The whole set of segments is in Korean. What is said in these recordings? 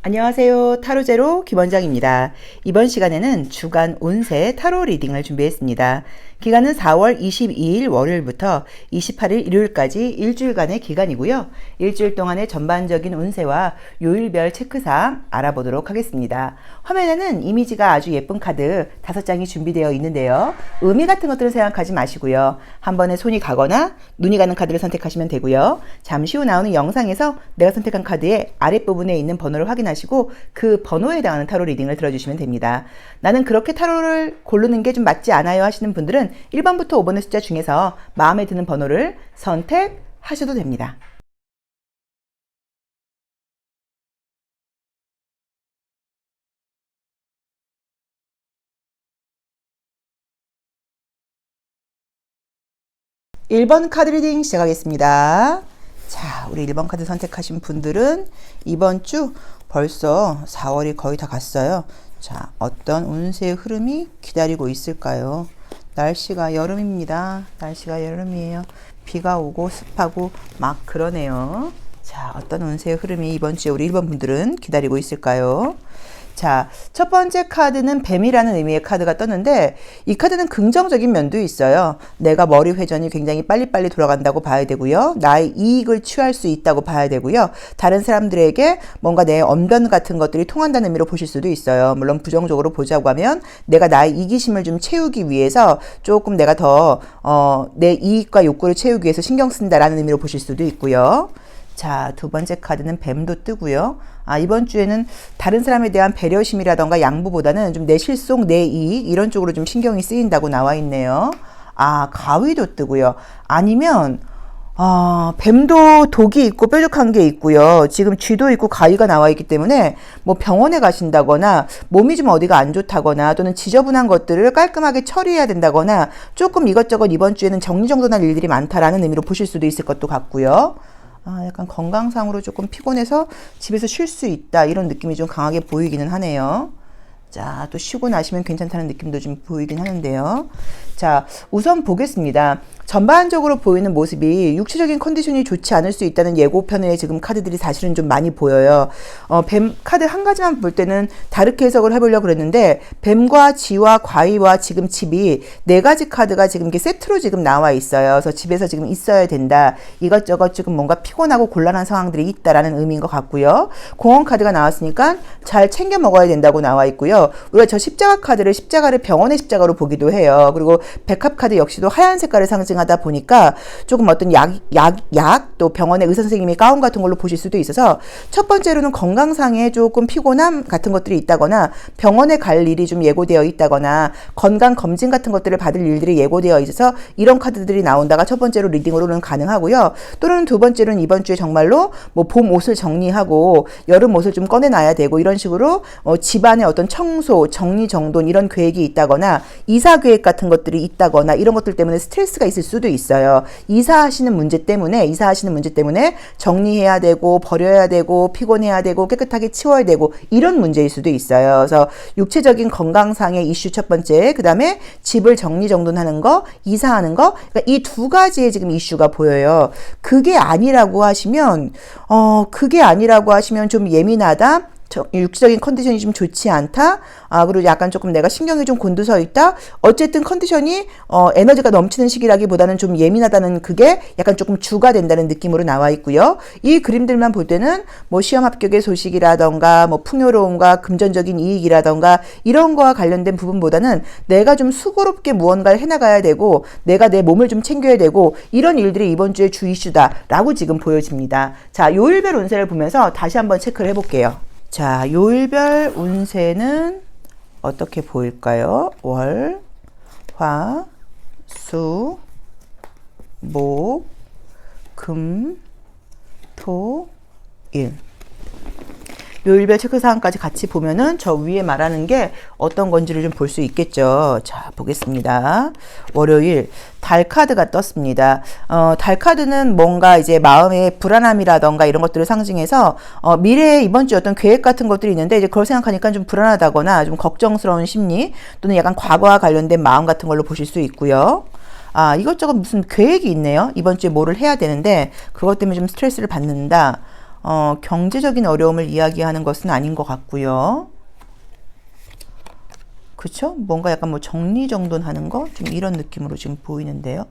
안녕하세요. 타로제로 김원장입니다. 이번 시간에는 주간 운세 타로 리딩을 준비했습니다. 기간은 4월 22일 월요일부터 28일 일요일까지 일주일간의 기간이고요. 일주일 동안의 전반적인 운세와 요일별 체크사항 알아보도록 하겠습니다. 화면에는 이미지가 아주 예쁜 카드 5장이 준비되어 있는데요. 의미 같은 것들은 생각하지 마시고요. 한 번에 손이 가거나 눈이 가는 카드를 선택하시면 되고요. 잠시 후 나오는 영상에서 내가 선택한 카드의 아랫부분에 있는 번호를 확인하시고 그 번호에 해당하는 타로 리딩을 들어주시면 됩니다. 나는 그렇게 타로를 고르는 게 좀 맞지 않아요 하시는 분들은 1번부터 5번의 숫자 중에서 마음에 드는 번호를 선택하셔도 됩니다. (1번) 카드 리딩 시작하겠습니다. 자, 우리 1번 카드 선택하신 분들은 이번 주 벌써 4월이 거의 다 갔어요. 자, 어떤 운세의 흐름이 기다리고 있을까요? 날씨가 여름입니다. 날씨가 여름이에요. 비가 오고 습하고 막 그러네요. 자, 어떤 운세의 흐름이 이번 주에 우리 1번 분들은 기다리고 있을까요? 자, 첫 번째 카드는 뱀이라는 의미의 카드가 떴는데 이 카드는 긍정적인 면도 있어요. 내가 머리 회전이 굉장히 빨리빨리 돌아간다고 봐야 되고요. 나의 이익을 취할 수 있다고 봐야 되고요. 다른 사람들에게 뭔가 내 언변 같은 것들이 통한다는 의미로 보실 수도 있어요. 물론 부정적으로 보자고 하면 내가 나의 이기심을 좀 채우기 위해서 조금 내가 더 내 이익과 욕구를 채우기 위해서 신경 쓴다라는 의미로 보실 수도 있고요. 자, 두 번째 카드는 뱀도 뜨고요. 이번 주에는 다른 사람에 대한 배려심이라던가 양보보다는 좀 내 실속, 내 이익 이런 쪽으로 좀 신경이 쓰인다고 나와 있네요. 가위도 뜨고요. 아니면 뱀도 독이 있고 뾰족한 게 있고요. 지금 쥐도 있고 가위가 나와 있기 때문에 뭐 병원에 가신다거나 몸이 좀 어디가 안 좋다거나 또는 지저분한 것들을 깔끔하게 처리해야 된다거나 조금 이것저것 이번 주에는 정리정돈할 일들이 많다라는 의미로 보실 수도 있을 것도 같고요. 약간 건강상으로 조금 피곤해서 집에서 쉴 수 있다 이런 느낌이 좀 강하게 보이기는 하네요. 자, 또 쉬고 나시면 괜찮다는 느낌도 좀 보이긴 하는데요. 자, 우선 보겠습니다. 전반적으로 보이는 모습이 육체적인 컨디션이 좋지 않을 수 있다는 예고편의 지금 카드들이 사실은 좀 많이 보여요. 뱀 카드 한 가지만 볼 때는 다르게 해석을 해보려고 그랬는데 뱀과 쥐와 과위와 지금 집이 4가지 카드가 지금 이렇게 세트로 지금 나와 있어요. 그래서 집에서 지금 있어야 된다. 이것저것 지금 뭔가 피곤하고 곤란한 상황들이 있다라는 의미인 것 같고요. 공원 카드가 나왔으니까 잘 챙겨 먹어야 된다고 나와 있고요. 우리가 저 십자가 카드를 십자가를 병원의 십자가로 보기도 해요. 그리고 백합 카드 역시도 하얀 색깔을 상징하다 보니까 조금 어떤 약 또 병원의 의사 선생님이 가운 같은 걸로 보실 수도 있어서 첫 번째로는 건강상에 조금 피곤함 같은 것들이 있다거나 병원에 갈 일이 좀 예고되어 있다거나 건강 검진 같은 것들을 받을 일들이 예고되어 있어서 이런 카드들이 나온다가 첫 번째로 리딩으로는 가능하고요. 또는 두 번째로는 이번 주에 정말로 뭐 봄 옷을 정리하고 여름 옷을 좀 꺼내놔야 되고 이런 식으로 집안의 어떤 청소, 정리정돈 이런 계획이 있다거나 이사 계획 같은 것들이 있다거나 이런 것들 때문에 스트레스가 있을 수도 있어요. 이사하시는 문제 때문에 정리해야 되고 버려야 되고 피곤해야 되고 깨끗하게 치워야 되고 이런 문제일 수도 있어요. 그래서 육체적인 건강상의 이슈 첫 번째, 그 다음에 집을 정리정돈하는 거, 이사하는 거, 그러니까 이 2가지의 지금 이슈가 보여요. 그게 아니라고 하시면 좀 예민하다. 육체적인 컨디션이 좀 좋지 않다. 그리고 약간 조금 내가 신경이 좀 곤두서 있다. 어쨌든 컨디션이 에너지가 넘치는 시기라기보다는 좀 예민하다는 그게 약간 조금 주가 된다는 느낌으로 나와 있고요. 이 그림들만 볼 때는 뭐 시험 합격의 소식이라던가 뭐 풍요로움과 금전적인 이익이라던가 이런 거와 관련된 부분보다는 내가 좀 수고롭게 무언가를 해나가야 되고 내가 내 몸을 좀 챙겨야 되고 이런 일들이 이번 주의 주 이슈다라고 지금 보여집니다. 자, 요일별 운세를 보면서 다시 한번 체크를 해볼게요. 자, 요일별 운세는 어떻게 보일까요? 월, 화, 수, 목, 금, 토, 일. 요일별 체크사항까지 같이 보면은 저 위에 말하는 게 어떤 건지를 좀 볼 수 있겠죠. 자, 보겠습니다. 월요일 달 카드가 떴습니다. 달 카드는 뭔가 이제 마음의 불안함이라던가 이런 것들을 상징해서 미래에 이번 주 어떤 계획 같은 것들이 있는데 이제 그걸 생각하니까 좀 불안하다거나 좀 걱정스러운 심리 또는 약간 과거와 관련된 마음 같은 걸로 보실 수 있고요. 이것저것 무슨 계획이 있네요. 이번 주에 뭐를 해야 되는데 그것 때문에 좀 스트레스를 받는다. 경제적인 어려움을 이야기하는 것은 아닌 것 같고요. 그쵸? 뭔가 약간 뭐 정리정돈하는 거? 좀 이런 느낌으로 지금 보이는데요.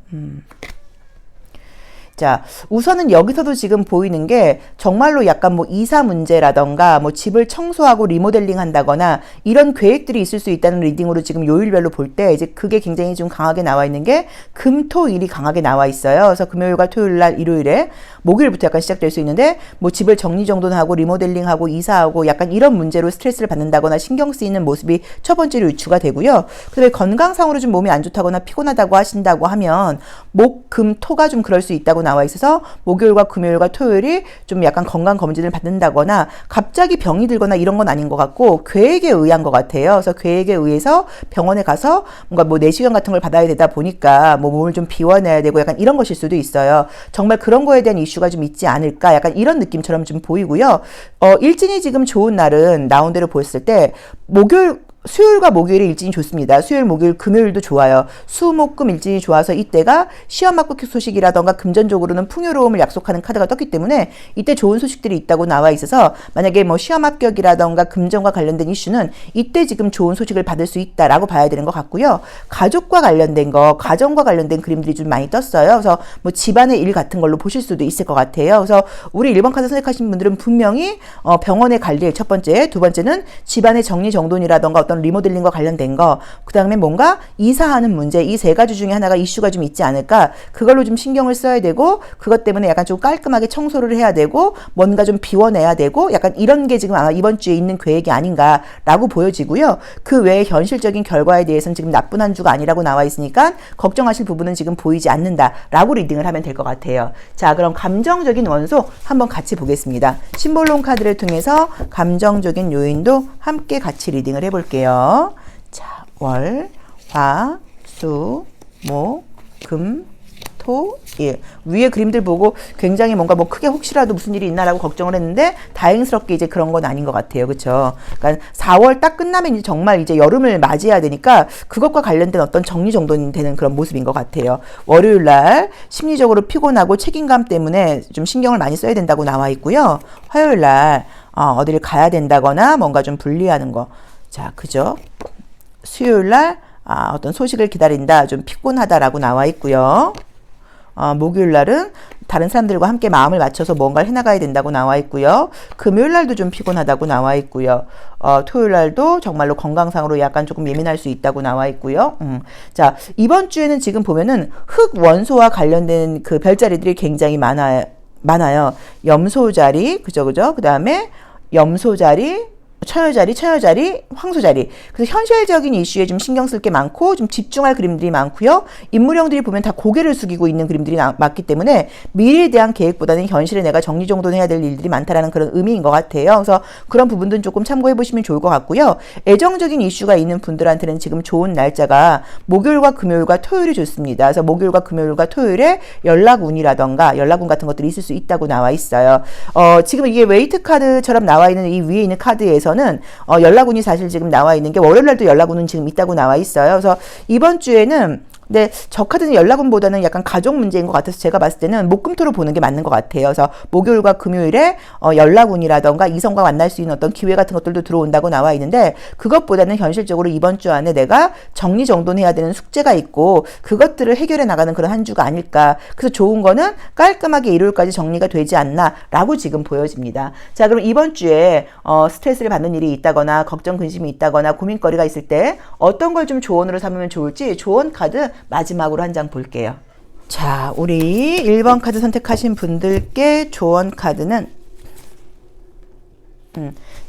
자, 우선은 여기서도 지금 보이는 게 정말로 약간 뭐 이사 문제라던가 뭐 집을 청소하고 리모델링 한다거나 이런 계획들이 있을 수 있다는 리딩으로 지금 요일별로 볼 때 이제 그게 굉장히 좀 강하게 나와 있는 게 금, 토, 일이 강하게 나와 있어요. 그래서 금요일과 토요일 날, 일요일에 목요일부터 약간 시작될 수 있는데 뭐 집을 정리정돈하고 리모델링하고 이사하고 약간 이런 문제로 스트레스를 받는다거나 신경 쓰이는 모습이 첫 번째로 유추가 되고요. 그다음에 건강상으로 좀 몸이 안 좋다거나 피곤하다고 하신다고 하면 목, 금, 토가 좀 그럴 수 있다고 나와 있어서 목요일과 금요일과 토요일이 좀 약간 건강 검진을 받는다거나 갑자기 병이 들거나 이런 건 아닌 것 같고 계획에 의한 것 같아요. 그래서 계획에 의해서 병원에 가서 뭔가 뭐 내시경 같은 걸 받아야 되다 보니까 뭐 몸을 좀 비워내야 되고 약간 이런 것일 수도 있어요. 정말 그런 거에 대한 이슈가 좀 있지 않을까 약간 이런 느낌처럼 좀 보이고요. 일진이 지금 좋은 날은 나온 대로 보였을 때 수요일과 목요일에 일진이 좋습니다. 수요일, 목요일, 금요일도 좋아요. 수, 목, 금 일진이 좋아서 이때가 시험 합격 소식이라던가 금전적으로는 풍요로움을 약속하는 카드가 떴기 때문에 이때 좋은 소식들이 있다고 나와 있어서 만약에 뭐 시험 합격이라던가 금전과 관련된 이슈는 이때 지금 좋은 소식을 받을 수 있다라고 봐야 되는 것 같고요. 가족과 관련된 거, 가정과 관련된 그림들이 좀 많이 떴어요. 그래서 뭐 집안의 일 같은 걸로 보실 수도 있을 것 같아요. 그래서 우리 1번 카드 선택하신 분들은 분명히 병원에 갈 일 첫 번째, 두 번째는 집안의 정리정돈이라던가 어떤 리모델링과 관련된 거, 그 다음에 뭔가 이사하는 문제, 이 세 가지 중에 하나가 이슈가 좀 있지 않을까, 그걸로 좀 신경을 써야 되고 그것 때문에 약간 좀 깔끔하게 청소를 해야 되고 뭔가 좀 비워내야 되고 약간 이런 게 지금 아마 이번 주에 있는 계획이 아닌가라고 보여지고요. 그 외에 현실적인 결과에 대해서는 지금 나쁜 한 주가 아니라고 나와 있으니까 걱정하실 부분은 지금 보이지 않는다라고 리딩을 하면 될 것 같아요. 자, 그럼 감정적인 원소 한번 같이 보겠습니다. 심볼론 카드를 통해서 감정적인 요인도 함께 같이 리딩을 해볼게요. 자, 월, 화, 수, 목, 금, 토, 일. 위에 그림들 보고 굉장히 뭔가 뭐 크게 혹시라도 무슨 일이 있나라고 걱정을 했는데 다행스럽게 이제 그런 건 아닌 것 같아요. 그렇죠? 그러니까 4월 딱 끝나면 이제 정말 이제 여름을 맞이해야 되니까 그것과 관련된 어떤 정리정돈이 되는 그런 모습인 것 같아요. 월요일 날 심리적으로 피곤하고 책임감 때문에 좀 신경을 많이 써야 된다고 나와 있고요. 화요일 날 어디를 가야 된다거나 뭔가 좀 분리하는 거. 자, 그죠? 수요일 날 어떤 소식을 기다린다, 좀 피곤하다라고 나와 있고요. 목요일 날은 다른 사람들과 함께 마음을 맞춰서 뭔가를 해나가야 된다고 나와 있고요. 금요일 날도 좀 피곤하다고 나와 있고요. 토요일 날도 정말로 건강상으로 약간 조금 예민할 수 있다고 나와 있고요. 자, 이번 주에는 지금 보면은 흑 원소와 관련된 그 별자리들이 굉장히 많아요. 염소자리, 그죠? 그 다음에 염소자리, 처녀자리, 황소자리. 그래서 현실적인 이슈에 좀 신경 쓸 게 많고 좀 집중할 그림들이 많고요. 인물형들이 보면 다 고개를 숙이고 있는 그림들이 많기 때문에 미래에 대한 계획보다는 현실에 내가 정리정돈해야 될 일들이 많다라는 그런 의미인 것 같아요. 그래서 그런 부분들은 조금 참고해 보시면 좋을 것 같고요. 애정적인 이슈가 있는 분들한테는 지금 좋은 날짜가 목요일과 금요일과 토요일이 좋습니다. 그래서 목요일과 금요일과 토요일에 연락운이라던가 연락운 같은 것들이 있을 수 있다고 나와 있어요. 지금 이게 웨이트 카드처럼 나와 있는 이 위에 있는 카드에서는 연락운이 사실 지금 나와 있는 게 월요일날도 연락운은 지금 있다고 나와 있어요. 그래서 이번 주에는 근데 저 카드는 연락운보다는 약간 가족 문제인 것 같아서 제가 봤을 때는 목금토로 보는 게 맞는 것 같아요. 그래서 목요일과 금요일에 연락운이라던가 이성과 만날 수 있는 어떤 기회 같은 것들도 들어온다고 나와 있는데 그것보다는 현실적으로 이번 주 안에 내가 정리정돈해야 되는 숙제가 있고 그것들을 해결해 나가는 그런 한 주가 아닐까. 그래서 좋은 거는 깔끔하게 일요일까지 정리가 되지 않나라고 지금 보여집니다. 자, 그럼 이번 주에 스트레스를 받는 일이 있다거나 걱정 근심이 있다거나 고민거리가 있을 때 어떤 걸 좀 조언으로 삼으면 좋을지 조언 카드 마지막으로 한 장 볼게요. 자, 우리 1번 카드 선택하신 분들께 조언 카드는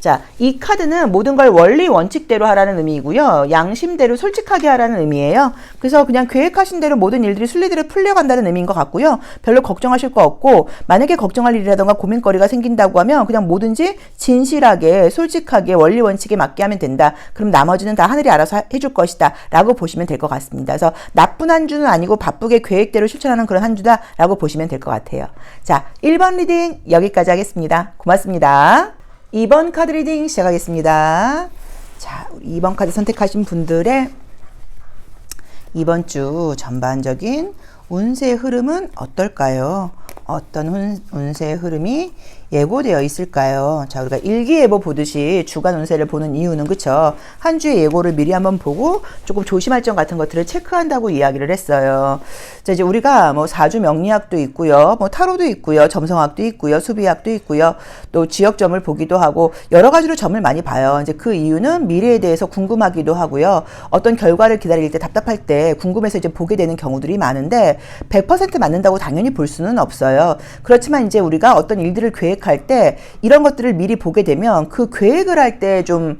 자, 이 카드는 모든 걸 원리 원칙대로 하라는 의미이고요. 양심대로 솔직하게 하라는 의미예요. 그래서 그냥 계획하신 대로 모든 일들이 순리대로 풀려간다는 의미인 것 같고요. 별로 걱정하실 거 없고 만약에 걱정할 일이라던가 고민거리가 생긴다고 하면 그냥 뭐든지 진실하게 솔직하게 원리 원칙에 맞게 하면 된다. 그럼 나머지는 다 하늘이 알아서 해줄 것이다 라고 보시면 될 것 같습니다. 그래서 나쁜 한 주는 아니고 바쁘게 계획대로 실천하는 그런 한 주다 라고 보시면 될 것 같아요. 자, 1번 리딩 여기까지 하겠습니다. 고맙습니다. 2번 카드 리딩 시작하겠습니다. 자, 2번 카드 선택하신 분들의 이번 주 전반적인 운세의 흐름은 어떨까요? 어떤 운세의 흐름이 예고되어 있을까요? 자, 우리가 일기예보 보듯이 주간 운세를 보는 이유는 그쵸? 한 주의 예고를 미리 한번 보고 조금 조심할 점 같은 것들을 체크한다고 이야기를 했어요. 자, 이제 우리가 뭐 사주 명리학도 있고요. 뭐 타로도 있고요. 점성학도 있고요. 수비학도 있고요. 또 지역점을 보기도 하고 여러 가지로 점을 많이 봐요. 이제 그 이유는 미래에 대해서 궁금하기도 하고요. 어떤 결과를 기다릴 때 답답할 때 궁금해서 이제 보게 되는 경우들이 많은데 100% 맞는다고 당연히 볼 수는 없어요. 그렇지만 이제 우리가 어떤 일들을 계획할 때 이런 것들을 미리 보게 되면 그 계획을 할 때 좀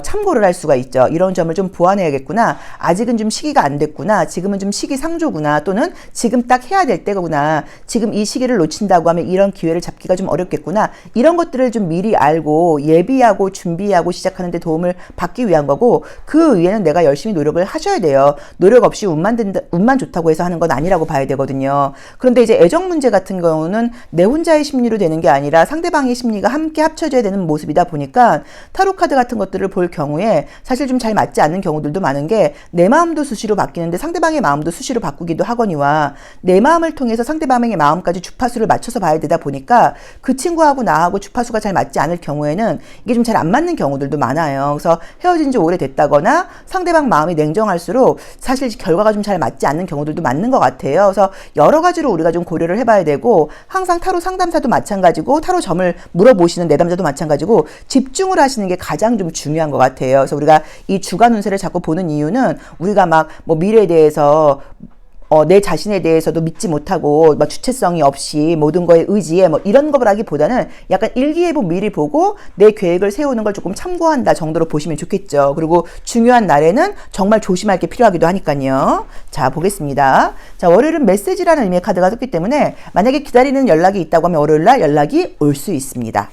참고를 할 수가 있죠. 이런 점을 좀 보완해야겠구나. 아직은 좀 시기가 안 됐구나. 지금은 좀 시기상조구나. 또는 지금 딱 해야 될 때구나. 지금 이 시기를 놓친다고 하면 이런 기회를 잡기가 좀 어렵겠구나. 이런 것들을 좀 미리 알고 예비하고 준비하고 시작하는 데 도움을 받기 위한 거고 그 위에는 내가 열심히 노력을 하셔야 돼요. 노력 없이 운만 좋다고 해서 하는 건 아니라고 봐야 되거든요. 그런데 이제 애정 문제 같은 경우는 내 혼자의 심리로 되는 게 아니라 상대방의 심리가 함께 합쳐져야 되는 모습이다 보니까 타로 카드 같은 것들을 볼 경우에 사실 좀 잘 맞지 않는 경우들도 많은 게 내 마음도 수시로 바뀌는데 상대방의 마음도 수시로 바꾸기도 하거니와 내 마음을 통해서 상대방의 마음까지 주파수를 맞춰서 봐야 되다 보니까 그 친구하고 나하고 주파수가 잘 맞지 않을 경우에는 이게 좀 잘 안 맞는 경우들도 많아요. 그래서 헤어진 지 오래됐다거나 상대방 마음이 냉정할수록 사실 결과가 좀 잘 맞지 않는 경우들도 많는 것 같아요. 그래서 여러 가지로 우리가 좀 고려를 해봐야 되고 항상 타로 상담사도 마찬가지고 타로 점을 물어보시는 내담자도 마찬가지고 집중을 하시는 게 가장 좀 중요한 것 같아요. 그래서 우리가 이 주간 운세를 자꾸 보는 이유는 우리가 막 뭐 미래에 대해서 내 자신에 대해서도 믿지 못하고 막 주체성이 없이 모든 거에 의지해 뭐 이런 거라기보다는 약간 일기예보 미리 보고 내 계획을 세우는 걸 조금 참고한다 정도로 보시면 좋겠죠. 그리고 중요한 날에는 정말 조심할 게 필요하기도 하니까요. 자, 보겠습니다. 자, 월요일은 메시지라는 의미의 카드가 떴기 때문에 만약에 기다리는 연락이 있다고 하면 월요일 날 연락이 올 수 있습니다.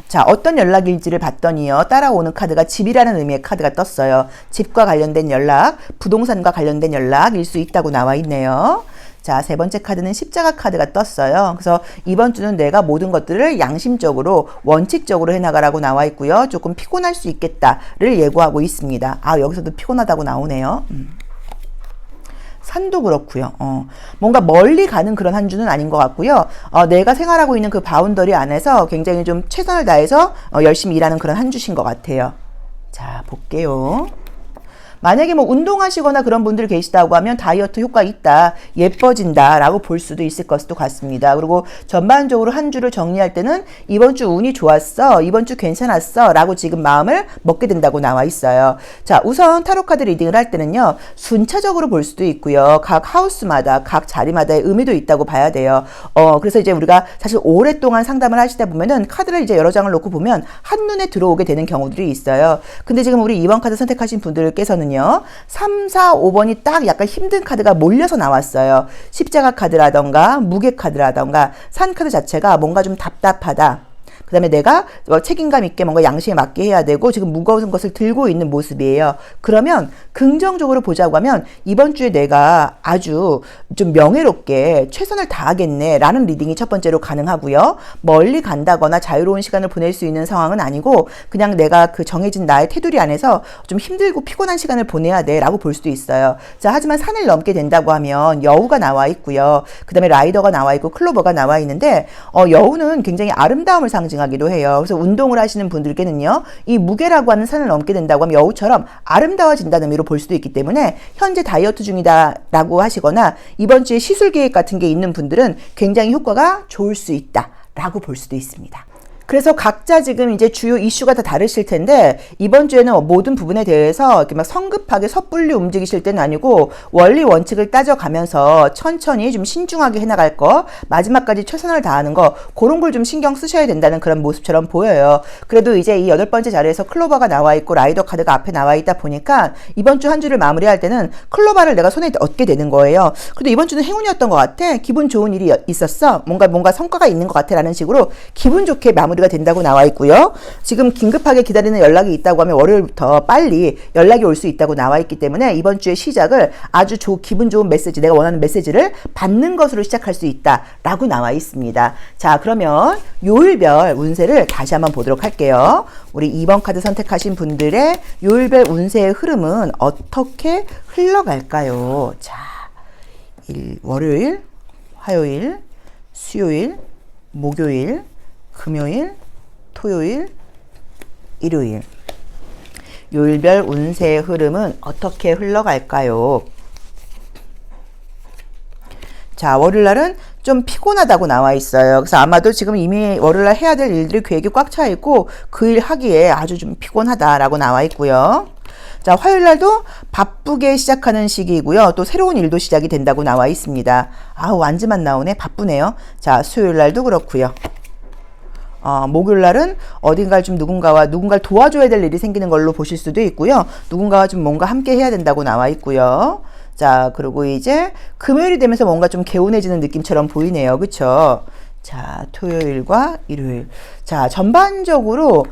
자, 어떤 연락일지를 봤더니요. 따라오는 카드가 집이라는 의미의 카드가 떴어요. 집과 관련된 연락, 부동산과 관련된 연락일 수 있다고 나와 있네요. 자, 세 번째 카드는 십자가 카드가 떴어요. 그래서 이번 주는 내가 모든 것들을 양심적으로 원칙적으로 해나가라고 나와 있고요. 조금 피곤할 수 있겠다를 예고하고 있습니다. 아, 여기서도 피곤하다고 나오네요. 산도 그렇고요. 뭔가 멀리 가는 그런 한 주는 아닌 것 같고요. 내가 생활하고 있는 그 바운더리 안에서 굉장히 좀 최선을 다해서 열심히 일하는 그런 한 주신 것 같아요. 자, 볼게요. 만약에 뭐 운동하시거나 그런 분들 계시다고 하면 다이어트 효과 있다, 예뻐진다 라고 볼 수도 있을 것도 같습니다. 그리고 전반적으로 한 주를 정리할 때는 이번 주 운이 좋았어, 이번 주 괜찮았어 라고 지금 마음을 먹게 된다고 나와 있어요. 자, 우선 타로카드 리딩을 할 때는요, 순차적으로 볼 수도 있고요. 각 하우스마다 각 자리마다의 의미도 있다고 봐야 돼요. 그래서 이제 우리가 사실 오랫동안 상담을 하시다 보면은 카드를 이제 여러 장을 놓고 보면 한눈에 들어오게 되는 경우들이 있어요. 근데 지금 우리 2번 카드 선택하신 분들께서는 3, 4, 5번이 딱 약간 힘든 카드가 몰려서 나왔어요. 십자가 카드라던가 무게 카드라던가 산 카드 자체가 뭔가 좀 답답하다. 그 다음에 내가 책임감 있게 뭔가 양심에 맞게 해야 되고 지금 무거운 것을 들고 있는 모습이에요. 그러면 긍정적으로 보자고 하면 이번 주에 내가 아주 좀 명예롭게 최선을 다하겠네 라는 리딩이 첫 번째로 가능하고요. 멀리 간다거나 자유로운 시간을 보낼 수 있는 상황은 아니고 그냥 내가 그 정해진 나의 테두리 안에서 좀 힘들고 피곤한 시간을 보내야 돼 라고 볼 수도 있어요. 자, 하지만 산을 넘게 된다고 하면 여우가 나와 있고요. 그 다음에 라이더가 나와 있고 클로버가 나와 있는데 여우는 굉장히 아름다움을 상징하기도 해요. 그래서 운동을 하시는 분들께는요, 이 무게라고 하는 산을 넘게 된다고 하면 여우처럼 아름다워진다는 의미로 볼 수도 있기 때문에 현재 다이어트 중이다 라고 하시거나 이번 주에 시술 계획 같은 게 있는 분들은 굉장히 효과가 좋을 수 있다 라고 볼 수도 있습니다. 그래서 각자 지금 이제 주요 이슈가 다 다르실 텐데 이번 주에는 모든 부분에 대해서 이렇게 막 성급하게 섣불리 움직이실 때는 아니고 원리 원칙을 따져가면서 천천히 좀 신중하게 해나갈 거, 마지막까지 최선을 다하는 거, 그런 걸 좀 신경 쓰셔야 된다는 그런 모습처럼 보여요. 그래도 이제 이 8번째 자리에서 클로버가 나와 있고 라이더 카드가 앞에 나와 있다 보니까 이번 주 한 주를 마무리할 때는 클로버를 내가 손에 얻게 되는 거예요. 근데 이번 주는 행운이었던 것 같아. 기분 좋은 일이 있었어. 뭔가 성과가 있는 것 같아 라는 식으로 기분 좋게 마무리가 된다고 나와 있고요. 지금 긴급하게 기다리는 연락이 있다고 하면 월요일부터 빨리 연락이 올 수 있다고 나와 있기 때문에 이번 주의 시작을 아주 기분 좋은 메시지, 내가 원하는 메시지를 받는 것으로 시작할 수 있다라고 나와 있습니다. 자, 그러면 요일별 운세를 다시 한번 보도록 할게요. 우리 2번 카드 선택하신 분들의 요일별 운세의 흐름은 어떻게 흘러갈까요? 자, 월요일, 화요일, 수요일, 목요일, 금요일, 토요일, 일요일. 요일별 운세의 흐름은 어떻게 흘러갈까요? 자, 월요일날은 좀 피곤하다고 나와 있어요. 그래서 아마도 지금 이미 월요일날 해야 될 일들이 계획이 꽉 차 있고 그 일 하기에 아주 좀 피곤하다라고 나와 있고요. 자, 화요일날도 바쁘게 시작하는 시기이고요. 또 새로운 일도 시작이 된다고 나와 있습니다. 아우, 완즈만 나오네. 바쁘네요. 자, 수요일날도 그렇고요. 목요일날은 어딘가를 좀 누군가를 도와줘야 될 일이 생기는 걸로 보실 수도 있고요. 누군가와 좀 뭔가 함께 해야 된다고 나와 있고요. 자, 그리고 이제 금요일이 되면서 뭔가 좀 개운해지는 느낌처럼 보이네요. 그쵸? 자, 토요일과 일요일. 자, 전반적으로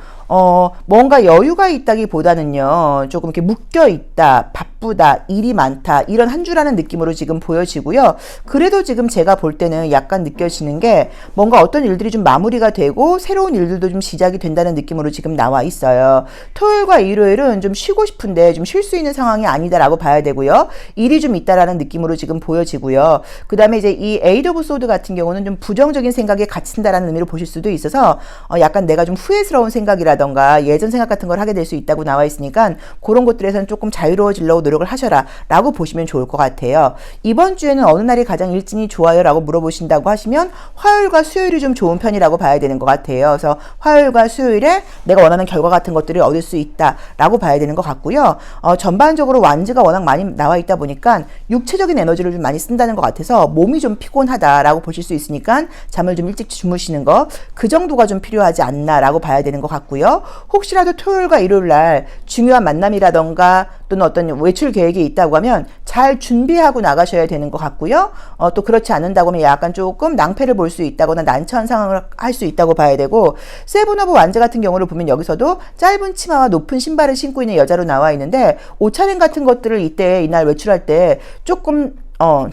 뭔가 여유가 있다기보다는요, 조금 이렇게 묶여 있다, 바쁘다, 일이 많다, 이런 한 주라는 느낌으로 지금 보여지고요. 그래도 지금 제가 볼 때는 약간 느껴지는 게 뭔가 어떤 일들이 좀 마무리가 되고 새로운 일들도 좀 시작이 된다는 느낌으로 지금 나와 있어요. 토요일과 일요일은 좀 쉬고 싶은데 좀 쉴 수 있는 상황이 아니다라고 봐야 되고요. 일이 좀 있다라는 느낌으로 지금 보여지고요. 그 다음에 이제 이 에이드 오브 소드 같은 경우는 좀 부정적인 생각에 갇힌다라는 의미로 보실 수도 있어서 약간 내가 좀 후회스러운 생각이라던가 예전 생각 같은 걸 하게 될 수 있다고 나와 있으니까 그런 것들에서는 조금 자유로워지려고 노력을 하셔라 라고 보시면 좋을 것 같아요. 이번 주에는 어느 날이 가장 일진이 좋아요? 라고 물어보신다고 하시면 화요일과 수요일이 좀 좋은 편이라고 봐야 되는 것 같아요. 그래서 화요일과 수요일에 내가 원하는 결과 같은 것들을 얻을 수 있다 라고 봐야 되는 것 같고요. 전반적으로 완즈가 워낙 많이 나와 있다 보니까 육체적인 에너지를 좀 많이 쓴다는 것 같아서 몸이 좀 피곤하다라고 보실 수 있으니까 잠을 좀 일찍 주무시는 거, 그 정도가 좀 필요하지 않나라고 봐야 되는 것 같고요. 혹시라도 토요일과 일요일날 중요한 만남이라던가 또는 어떤 외출 계획이 있다고 하면 잘 준비하고 나가셔야 되는 것 같고요. 또 그렇지 않는다고 하면 약간 조금 낭패를 볼 수 있다거나 난처한 상황을 할 수 있다고 봐야 되고, 세븐 오브 완즈 같은 경우를 보면 여기서도 짧은 치마와 높은 신발을 신고 있는 여자로 나와 있는데 옷차림 같은 것들을 이날 외출할 때 조금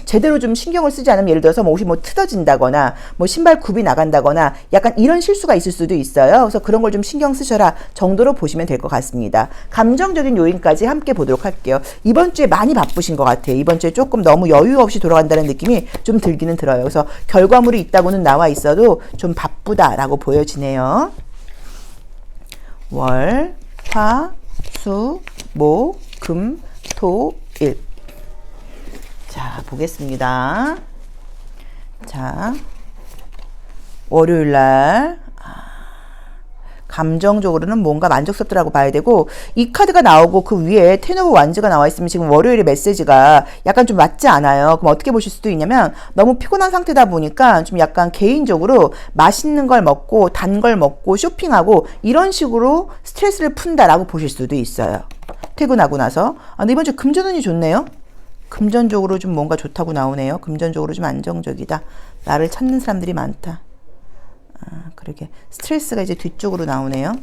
제대로 좀 신경을 쓰지 않으면 예를 들어서 옷이 트어진다거나 신발 굽이 나간다거나 약간 이런 실수가 있을 수도 있어요. 그래서 그런 걸 좀 신경 쓰셔라 정도로 보시면 될 것 같습니다. 감정적인 요인까지 함께 보도록 할게요. 이번 주에 많이 바쁘신 것 같아요. 이번 주에 조금 너무 여유 없이 돌아간다는 느낌이 좀 들기는 들어요. 그래서 결과물이 있다고는 나와 있어도 좀 바쁘다라고 보여지네요. 월, 화, 수, 목, 금, 토, 일. 자, 보겠습니다. 자, 월요일날 감정적으로는 뭔가 만족스럽다라고 봐야 되고, 이 카드가 나오고 그 위에 텐 오브 완즈가 나와 있으면 지금 월요일의 메시지가 약간 좀 맞지 않아요. 그럼 어떻게 보실 수도 있냐면 너무 피곤한 상태다 보니까 좀 약간 개인적으로 맛있는 걸 먹고 단 걸 먹고 쇼핑하고 이런 식으로 스트레스를 푼다라고 보실 수도 있어요. 퇴근하고 나서. 근데 이번 주 금전운이 좋네요. 금전적으로 좀 뭔가 좋다고 나오네요. 금전적으로 좀 안정적이다. 나를 찾는 사람들이 많다. 그러게. 스트레스가 이제 뒤쪽으로 나오네요.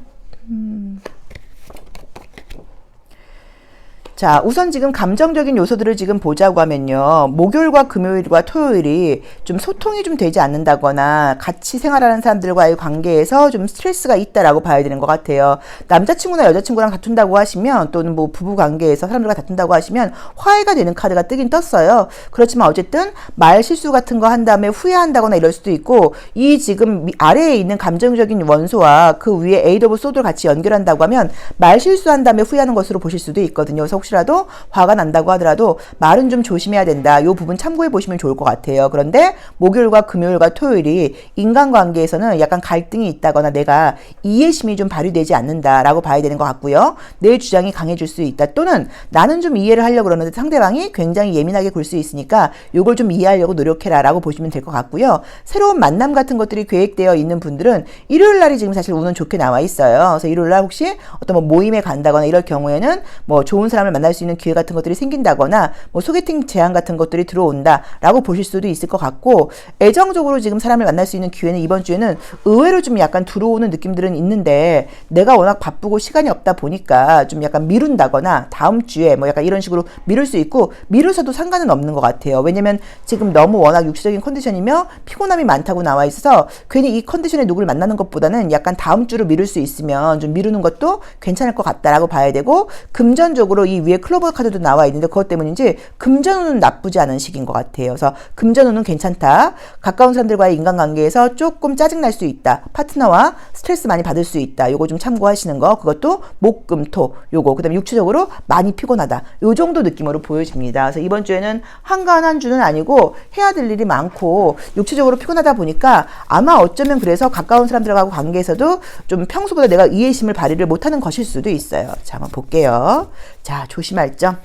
자, 우선 지금 감정적인 요소들을 지금 보자고 하면요. 목요일과 금요일과 토요일이 좀 소통이 좀 되지 않는다거나 같이 생활하는 사람들과의 관계에서 좀 스트레스가 있다라고 봐야 되는 것 같아요. 남자친구나 여자친구랑 다툰다고 하시면 또는 부부 관계에서 사람들과 다툰다고 하시면 화해가 되는 카드가 뜨긴 떴어요. 그렇지만 어쨌든 말 실수 같은 거 한 다음에 후회한다거나 이럴 수도 있고, 이 지금 아래에 있는 감정적인 원소와 그 위에 에이드 오브 소드를 같이 연결한다고 하면 말 실수한 다음에 후회하는 것으로 보실 수도 있거든요. 그래서 혹시라도 화가 난다고 하더라도 말은 좀 조심해야 된다. 이 부분 참고해 보시면 좋을 것 같아요. 그런데 목요일과 금요일과 토요일이 인간관계에서는 약간 갈등이 있다거나 내가 이해심이 좀 발휘되지 않는다라고 봐야 되는 것 같고요. 내 주장이 강해질 수 있다. 또는 나는 좀 이해를 하려고 그러는데 상대방이 굉장히 예민하게 굴 수 있으니까 이걸 좀 이해하려고 노력해라 라고 보시면 될 것 같고요. 새로운 만남 같은 것들이 계획되어 있는 분들은 일요일 날이 지금 사실 운은 좋게 나와 있어요. 그래서 일요일 날 혹시 어떤 모임에 간다거나 이럴 경우에는 좋은 사람을 만날 수 있는 기회 같은 것들이 생긴다거나 소개팅 제안 같은 것들이 들어온다라고 보실 수도 있을 것 같고, 애정적으로 지금 사람을 만날 수 있는 기회는 이번 주에는 의외로 좀 약간 들어오는 느낌들은 있는데, 내가 워낙 바쁘고 시간이 없다 보니까 좀 약간 미룬다거나 다음 주에 약간 이런 식으로 미룰 수 있고, 미루셔도 상관은 없는 것 같아요. 왜냐면 지금 너무 워낙 육체적인 컨디션이며 피곤함이 많다고 나와 있어서 괜히 이 컨디션에 누구를 만나는 것보다는 약간 다음 주로 미룰 수 있으면 좀 미루는 것도 괜찮을 것 같다라고 봐야 되고, 금전적으로 이 위에 클로버 카드도 나와 있는데 그것 때문인지 금전운은 나쁘지 않은 시기인 것 같아요. 그래서 금전운은 괜찮다. 가까운 사람들과의 인간관계에서 조금 짜증날 수 있다. 파트너와 스트레스 많이 받을 수 있다. 요거 좀 참고하시는 거. 그것도 목, 금, 토. 요거. 그 다음에 육체적으로 많이 피곤하다. 요 정도 느낌으로 보여집니다. 그래서 이번 주에는 한가한 한 주는 아니고 해야 될 일이 많고 육체적으로 피곤하다 보니까 아마 어쩌면 그래서 가까운 사람들하고 관계에서도 좀 평소보다 내가 이해심을 발휘를 못하는 것일 수도 있어요. 자, 한번 볼게요. 자, 조심할 점.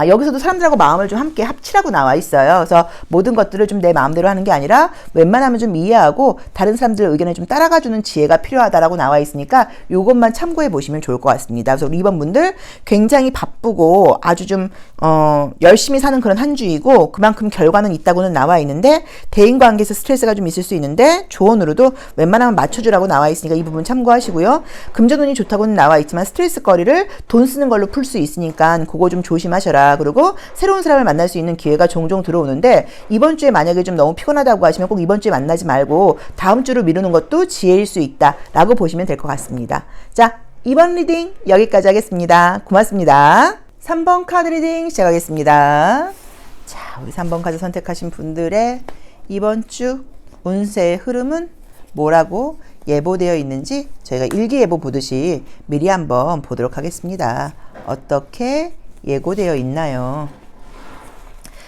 여기서도 사람들하고 마음을 좀 함께 합치라고 나와 있어요. 그래서 모든 것들을 좀 내 마음대로 하는 게 아니라 웬만하면 좀 이해하고 다른 사람들의 의견을 좀 따라가주는 지혜가 필요하다라고 나와 있으니까 요것만 참고해 보시면 좋을 것 같습니다. 그래서 우리 이번 분들 굉장히 바쁘고 아주 좀 열심히 사는 그런 한 주이고 그만큼 결과는 있다고는 나와 있는데 대인관계에서 스트레스가 좀 있을 수 있는데 조언으로도 웬만하면 맞춰주라고 나와 있으니까 이 부분 참고하시고요. 금전운이 좋다고는 나와 있지만 스트레스거리를 돈 쓰는 걸로 풀 수 있으니까 그거 좀 조심하셔라. 그리고 새로운 사람을 만날 수 있는 기회가 종종 들어오는데 이번 주에 만약에 좀 너무 피곤하다고 하시면 꼭 이번 주에 만나지 말고 다음 주로 미루는 것도 지혜일 수 있다라고 보시면 될 것 같습니다. 자, 이번 리딩 여기까지 하겠습니다. 고맙습니다. 3번 카드 리딩 시작하겠습니다. 자, 우리 3번 카드 선택하신 분들의 이번 주 운세의 흐름은 뭐라고 예보되어 있는지 저희가 일기예보 보듯이 미리 한번 보도록 하겠습니다. 어떻게 예고되어 있나요?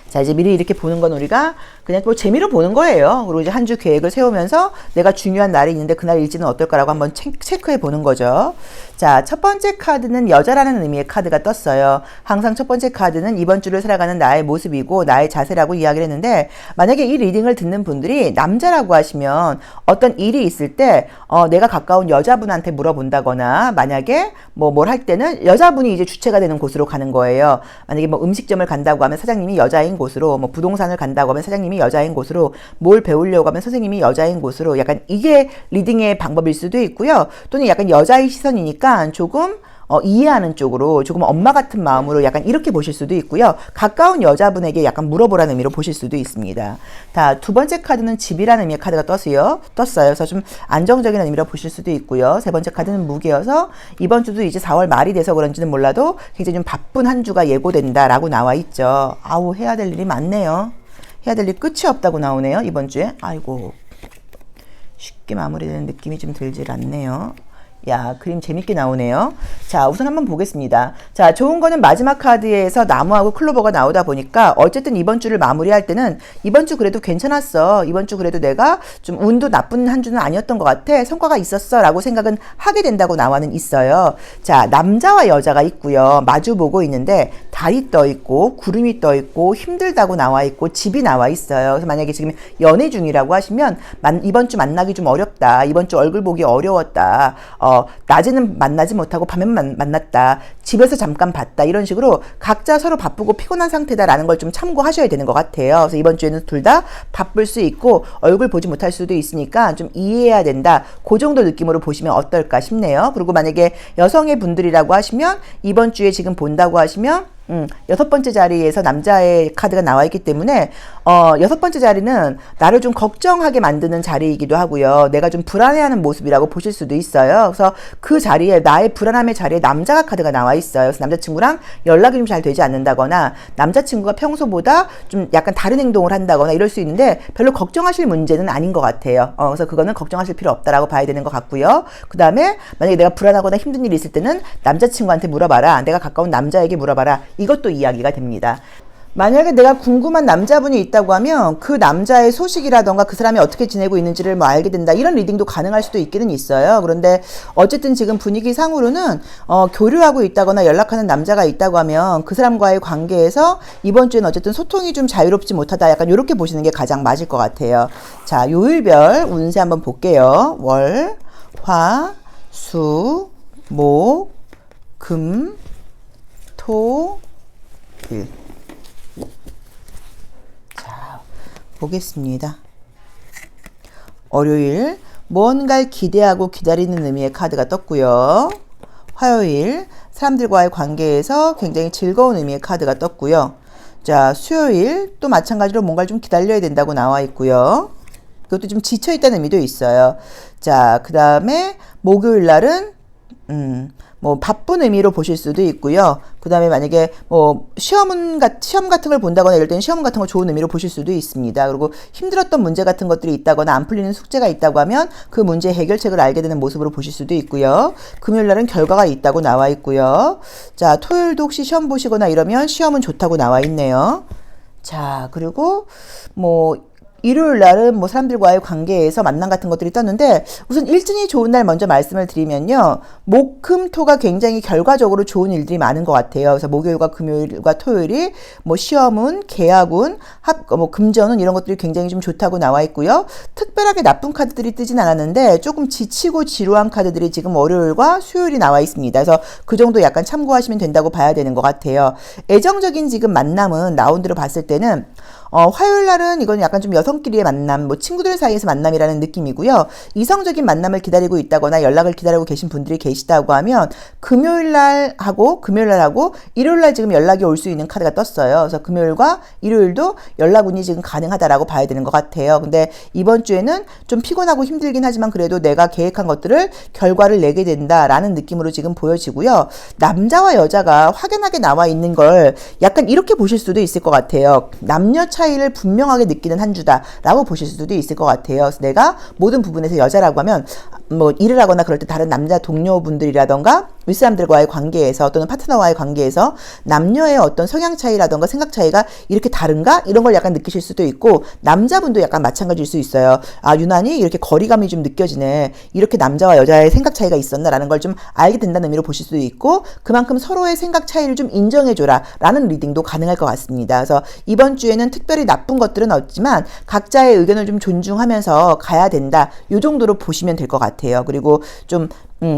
자, 이제 미리 이렇게 보는 건 우리가 그냥 뭐 재미로 보는 거예요. 그리고 이제 한 주 계획을 세우면서 내가 중요한 날이 있는데 그날 일지는 어떨까라고 한번 체크해 보는 거죠. 자, 첫 번째 카드는 여자라는 의미의 카드가 떴어요. 항상 첫 번째 카드는 이번 주를 살아가는 나의 모습이고 나의 자세라고 이야기를 했는데 만약에 이 리딩을 듣는 분들이 남자라고 하시면 어떤 일이 있을 때 내가 가까운 여자분한테 물어본다거나 만약에 뭘 할 때는 여자분이 이제 주체가 되는 곳으로 가는 거예요. 만약에 뭐 음식점을 간다고 하면 사장님이 여자인 곳으로, 뭐 부동산을 간다고 하면 사장님이 여자인 곳으로, 뭘 배우려고 하면 선생님이 여자인 곳으로, 약간 이게 리딩의 방법일 수도 있고요. 또는 약간 여자의 시선이니까 조금 이해하는 쪽으로, 조금 엄마 같은 마음으로 약간 이렇게 보실 수도 있고요. 가까운 여자분에게 약간 물어보라는 의미로 보실 수도 있습니다. 자, 두 번째 카드는 집이라는 의미의 카드가 떴어요. 그래서 좀 안정적인 의미로 보실 수도 있고요. 세 번째 카드는 무기여서 이번 주도 이제 4월 말이 돼서 그런지는 몰라도 굉장히 좀 바쁜 한 주가 예고된다라고 나와 있죠. 아우, 해야 될 일이 많네요. 해야 될 일 끝이 없다고 나오네요. 이번 주에. 아이고, 쉽게 마무리되는 느낌이 좀 들질 않네요. 야, 그림 재밌게 나오네요. 자, 우선 한번 보겠습니다. 자, 좋은 거는 마지막 카드에서 나무하고 클로버가 나오다 보니까 어쨌든 이번 주를 마무리할 때는 이번 주 그래도 괜찮았어. 이번 주 그래도 내가 좀 운도 나쁜 한 주는 아니었던 것 같아. 성과가 있었어. 라고 생각은 하게 된다고 나와는 있어요. 자, 남자와 여자가 있고요. 마주 보고 있는데 달이 떠 있고 구름이 떠 있고 힘들다고 나와 있고 집이 나와 있어요. 그래서 만약에 지금 연애 중이라고 하시면 이번 주 만나기 좀 어렵다. 이번 주 얼굴 보기 어려웠다. 낮에는 만나지 못하고 밤에만 만났다. 집에서 잠깐 봤다. 이런 식으로 각자 서로 바쁘고 피곤한 상태다라는 걸 좀 참고하셔야 되는 것 같아요. 그래서 이번 주에는 둘 다 바쁠 수 있고 얼굴 보지 못할 수도 있으니까 좀 이해해야 된다. 그 정도 느낌으로 보시면 어떨까 싶네요. 그리고 만약에 여성의 분들이라고 하시면 이번 주에 지금 본다고 하시면 여섯 번째 자리에서 남자의 카드가 나와 있기 때문에 여섯 번째 자리는 나를 좀 걱정하게 만드는 자리이기도 하고요. 내가 좀 불안해하는 모습이라고 보실 수도 있어요. 그래서 그 자리에 나의 불안함의 자리에 남자가 카드가 나와 있어요. 그래서 남자친구랑 연락이 좀 잘 되지 않는다거나 남자친구가 평소보다 좀 약간 다른 행동을 한다거나 이럴 수 있는데 별로 걱정하실 문제는 아닌 것 같아요. 그래서 그거는 걱정하실 필요 없다라고 봐야 되는 것 같고요. 그 다음에 만약에 내가 불안하거나 힘든 일이 있을 때는 남자친구한테 물어봐라. 내가 가까운 남자에게 물어봐라. 이것도 이야기가 됩니다. 만약에 내가 궁금한 남자분이 있다고 하면 그 남자의 소식이라던가 그 사람이 어떻게 지내고 있는지를 뭐 알게 된다. 이런 리딩도 가능할 수도 있기는 있어요. 그런데 어쨌든 지금 분위기 상으로는 교류하고 있다거나 연락하는 남자가 있다고 하면 그 사람과의 관계에서 이번 주에는 어쨌든 소통이 좀 자유롭지 못하다. 약간 이렇게 보시는 게 가장 맞을 것 같아요. 자, 요일별 운세 한번 볼게요. 월, 화, 수, 목, 금, 토, 일. 자, 보겠습니다. 월요일 무언가를 기대하고 기다리는 의미의 카드가 떴고요. 화요일 사람들과의 관계에서 굉장히 즐거운 의미의 카드가 떴고요. 자, 수요일 또 마찬가지로 뭔가를 좀 기다려야 된다고 나와 있고요. 그것도 좀 지쳐있다는 의미도 있어요. 자, 그 다음에 목요일 날은 뭐 바쁜 의미로 보실 수도 있고요. 그 다음에 만약에 뭐 시험 같은 걸 본다거나 이럴 때는 시험 같은 걸 좋은 의미로 보실 수도 있습니다. 그리고 힘들었던 문제 같은 것들이 있다거나 안 풀리는 숙제가 있다고 하면 그 문제 해결책을 알게 되는 모습으로 보실 수도 있고요. 금요일 날은 결과가 있다고 나와 있고요. 자, 토요일도 혹시 시험 보시거나 이러면 시험은 좋다고 나와 있네요. 자, 그리고 뭐 일요일 날은 뭐 사람들과의 관계에서 만남 같은 것들이 떴는데 우선 일진이 좋은 날 먼저 말씀을 드리면요. 목, 금, 토가 굉장히 결과적으로 좋은 일들이 많은 것 같아요. 그래서 목요일과 금요일과 토요일이 뭐 시험운, 계약운, 뭐 금전운 이런 것들이 굉장히 좀 좋다고 나와 있고요. 특별하게 나쁜 카드들이 뜨진 않았는데 조금 지치고 지루한 카드들이 지금 월요일과 수요일이 나와 있습니다. 그래서 그 정도 약간 참고하시면 된다고 봐야 되는 것 같아요. 애정적인 지금 만남은 라운드로 봤을 때는 화요일 날은 이건 약간 좀 여성끼리의 만남, 뭐 친구들 사이에서 만남이라는 느낌이고요. 이성적인 만남을 기다리고 있다거나 연락을 기다리고 계신 분들이 계시다고 하면 금요일 날하고 일요일 날 지금 연락이 올 수 있는 카드가 떴어요. 그래서 금요일과 일요일도 연락운이 지금 가능하다라고 봐야 되는 것 같아요. 근데 이번 주에는 좀 피곤하고 힘들긴 하지만 그래도 내가 계획한 것들을 결과를 내게 된다라는 느낌으로 지금 보여지고요. 남자와 여자가 확연하게 나와 있는 걸 약간 이렇게 보실 수도 있을 것 같아요. 남녀 차이를 분명하게 느끼는 한 주다라고 보실 수도 있을 것 같아요. 그래서 내가 모든 부분에서 여자라고 하면 뭐 일을 하거나 그럴 때 다른 남자 동료분들이라던가 윗사람들과의 관계에서 또는 파트너와의 관계에서 남녀의 어떤 성향 차이라던가 생각 차이가 이렇게 다른가? 이런 걸 약간 느끼실 수도 있고 남자분도 약간 마찬가지일 수 있어요. 아, 유난히 이렇게 거리감이 좀 느껴지네. 이렇게 남자와 여자의 생각 차이가 있었나라는 걸 좀 알게 된다는 의미로 보실 수도 있고 그만큼 서로의 생각 차이를 좀 인정해줘라 라는 리딩도 가능할 것 같습니다. 그래서 이번 주에는 특별히 나쁜 것들은 없지만 각자의 의견을 좀 존중하면서 가야 된다. 이 정도로 보시면 될 것 같아요. 그리고 좀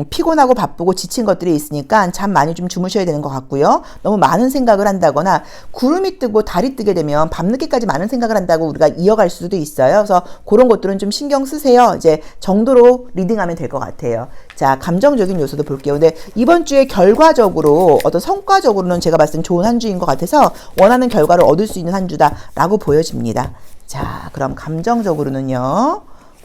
피곤하고 바쁘고 지친 것들이 있으니까 잠 많이 좀 주무셔야 되는 것 같고요. 너무 많은 생각을 한다거나 구름이 뜨고 달이 뜨게 되면 밤늦게까지 많은 생각을 한다고 우리가 이어갈 수도 있어요. 그래서 그런 것들은 좀 신경 쓰세요. 이제 정도로 리딩하면 될 것 같아요. 자, 감정적인 요소도 볼게요. 근데 이번 주에 결과적으로 어떤 성과적으로는 제가 봤을 땐 좋은 한 주인 것 같아서 원하는 결과를 얻을 수 있는 한 주다라고 보여집니다. 자, 그럼 감정적으로는요.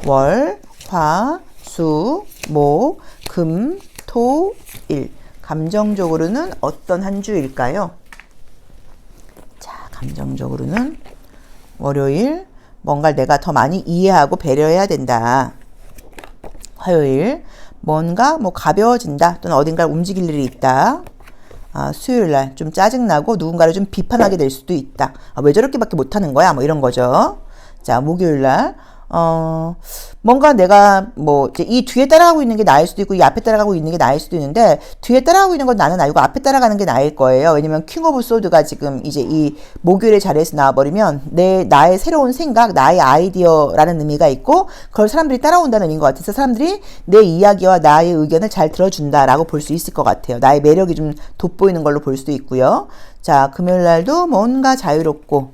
월, 화, 수, 목, 금, 토, 일. 감정적으로는 어떤 한 주일까요? 자, 감정적으로는 월요일 뭔가 내가 더 많이 이해하고 배려해야 된다. 화요일 뭔가 뭐 가벼워진다 또는 어딘가 움직일 일이 있다. 아, 수요일날 좀 짜증나고 누군가를 좀 비판하게 될 수도 있다. 아, 왜 저렇게밖에 못하는 거야? 뭐 이런 거죠. 자, 목요일날 뭔가 내가 뭐 이제 이 뒤에 따라가고 있는 게 나을 수도 있고 이 앞에 따라가고 있는 게 나을 수도 있는데 뒤에 따라가고 있는 건 나는 알고 앞에 따라가는 게 나을 거예요. 왜냐면 킹 오브 소드가 지금 이제 이 목요일의 자리에서 나와버리면 나의 새로운 생각, 나의 아이디어라는 의미가 있고 그걸 사람들이 따라온다는 의미인 것 같아서 사람들이 내 이야기와 나의 의견을 잘 들어준다라고 볼 수 있을 것 같아요. 나의 매력이 좀 돋보이는 걸로 볼 수도 있고요. 자, 금요일 날도 뭔가 자유롭고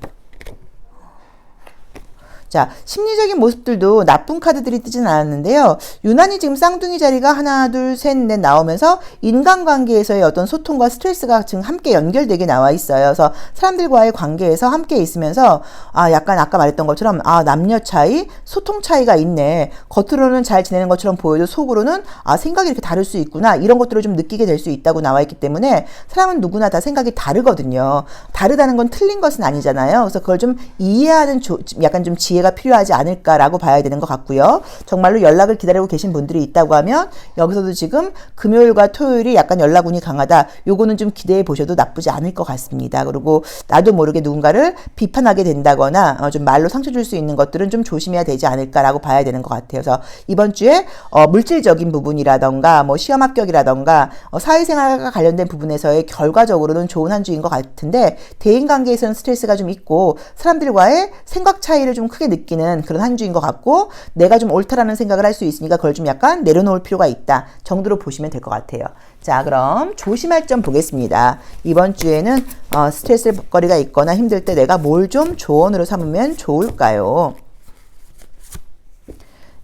자, 심리적인 모습들도 나쁜 카드들이 뜨진 않았는데요. 유난히 지금 쌍둥이 자리가 하나, 둘, 셋, 넷 나오면서 인간관계에서의 어떤 소통과 스트레스가 지금 함께 연결되게 나와 있어요. 그래서 사람들과의 관계에서 함께 있으면서 아, 약간 아까 말했던 것처럼 아, 남녀 차이, 소통 차이가 있네. 겉으로는 잘 지내는 것처럼 보여도 속으로는 아, 생각이 이렇게 다를 수 있구나. 이런 것들을 좀 느끼게 될 수 있다고 나와 있기 때문에 사람은 누구나 다 생각이 다르거든요. 다르다는 건 틀린 것은 아니잖아요. 그래서 그걸 좀 이해하는 약간 좀 지혜가 필요하지 않을까라고 봐야 되는 것 같고요. 정말로 연락을 기다리고 계신 분들이 있다고 하면 여기서도 지금 금요일과 토요일이 약간 연락운이 강하다. 요거는 좀 기대해 보셔도 나쁘지 않을 것 같습니다. 그리고 나도 모르게 누군가를 비판하게 된다거나 좀 말로 상처 줄 수 있는 것들은 좀 조심해야 되지 않을까라고 봐야 되는 것 같아요. 그래서 이번 주에 물질적인 부분이라던가 뭐 시험 합격이라던가 사회생활과 관련된 부분에서의 결과적으로는 좋은 한 주인 것 같은데 대인관계에서는 스트레스가 좀 있고 사람들과의 생각 차이를 좀 크게 느끼는 그런 한 주인 것 같고 내가 좀 옳다라는 생각을 할 수 있으니까 그걸 좀 약간 내려놓을 필요가 있다 정도로 보시면 될 것 같아요. 자, 그럼 조심할 점 보겠습니다. 이번 주에는 스트레스 거리가 있거나 힘들 때 내가 뭘 좀 조언으로 삼으면 좋을까요?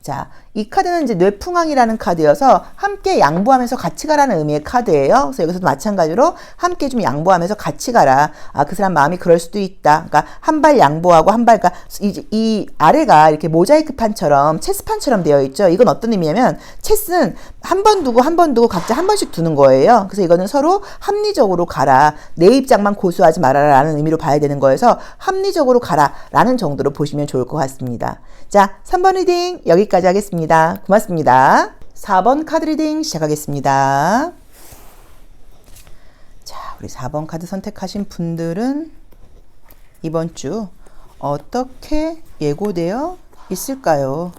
자, 이 카드는 이제 뇌풍왕이라는 카드여서 함께 양보하면서 같이 가라는 의미의 카드예요. 그래서 여기서도 마찬가지로 함께 좀 양보하면서 같이 가라. 아, 그 사람 마음이 그럴 수도 있다. 그러니까 한 발 양보하고 한 발, 그러니까 이 아래가 이렇게 모자이크 판처럼 체스판처럼 되어 있죠. 이건 어떤 의미냐면 체스는 한 번 두고 각자 한 번씩 두는 거예요. 그래서 이거는 서로 합리적으로 가라. 내 입장만 고수하지 말아라라는 의미로 봐야 되는 거여서 합리적으로 가라라는 정도로 보시면 좋을 것 같습니다. 자, 3번 리딩 여기까지 하겠습니다. 고맙습니다. 4번 카드 리딩 시작하겠습니다. 자, 우리 4번 카드 선택하신 분들은 이번 주 어떻게 예고되어 있을까요?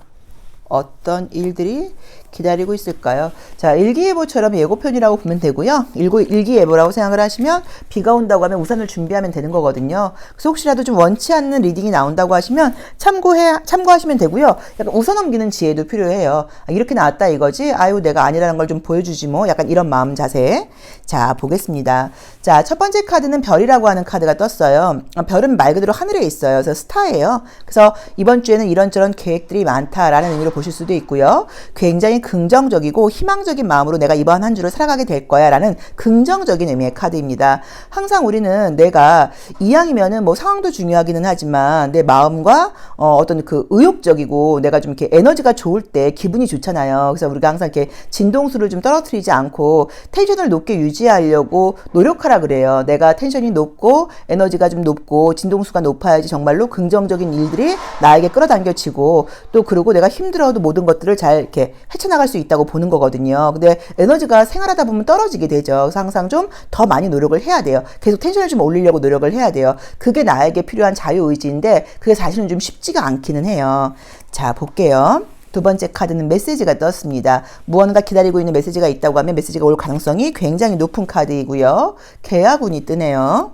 어떤 일들이 기다리고 있을까요? 자, 일기예보처럼 예고편이라고 보면 되고요. 일기예보라고 생각을 하시면 비가 온다고 하면 우산을 준비하면 되는 거거든요. 그래서 혹시라도 좀 원치 않는 리딩이 나온다고 하시면 참고하시면 되고요. 약간 웃어넘기는 지혜도 필요해요. 아, 이렇게 나왔다 이거지? 아유, 내가 아니라는 걸 좀 보여주지 뭐. 약간 이런 마음 자세. 자, 보겠습니다. 자, 첫 번째 카드는 별이라고 하는 카드가 떴어요. 별은 말 그대로 하늘에 있어요. 그래서 스타예요. 그래서 이번 주에는 이런저런 계획들이 많다라는 의미로 보실 수도 있고요. 굉장히 긍정적이고 희망적인 마음으로 내가 이번 한 주를 살아가게 될 거야 라는 긍정적인 의미의 카드입니다. 항상 우리는 내가 이왕이면은 뭐 상황도 중요하기는 하지만 내 마음과 어떤 그 의욕적이고 내가 좀 이렇게 에너지가 좋을 때 기분이 좋잖아요. 그래서 우리가 항상 이렇게 진동수를 좀 떨어뜨리지 않고 텐션을 높게 유지하려고 노력하라 그래요. 내가 텐션이 높고 에너지가 좀 높고 진동수가 높아야지 정말로 긍정적인 일들이 나에게 끌어당겨지고 또 그리고 내가 힘들어도 모든 것들을 잘 이렇게 헤쳐나갈 수 있다고 보는 거거든요. 근데 에너지가 생활하다 보면 떨어지게 되죠. 그래서 항상 좀 더 많이 노력을 해야 돼요. 계속 텐션을 좀 올리려고 노력을 해야 돼요. 그게 나에게 필요한 자유의지인데 그게 사실은 좀 쉽지가 않기는 해요. 자, 볼게요. 두 번째 카드는 메시지가 떴습니다. 무언가 기다리고 있는 메시지가 있다고 하면 메시지가 올 가능성이 굉장히 높은 카드이고요. 계약운이 뜨네요.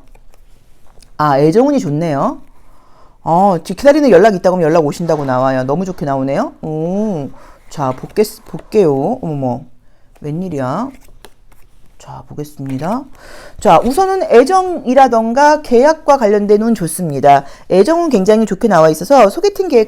아, 애정운이 좋네요. 지금 기다리는 연락이 있다고 하면 연락 오신다고 나와요. 너무 좋게 나오네요. 오, 자, 볼게요. 어머머, 웬일이야? 자, 보겠습니다. 자, 우선은 애정이라던가 계약과 관련된 운 좋습니다. 애정은 굉장히 좋게 나와 있어서 소개팅 계획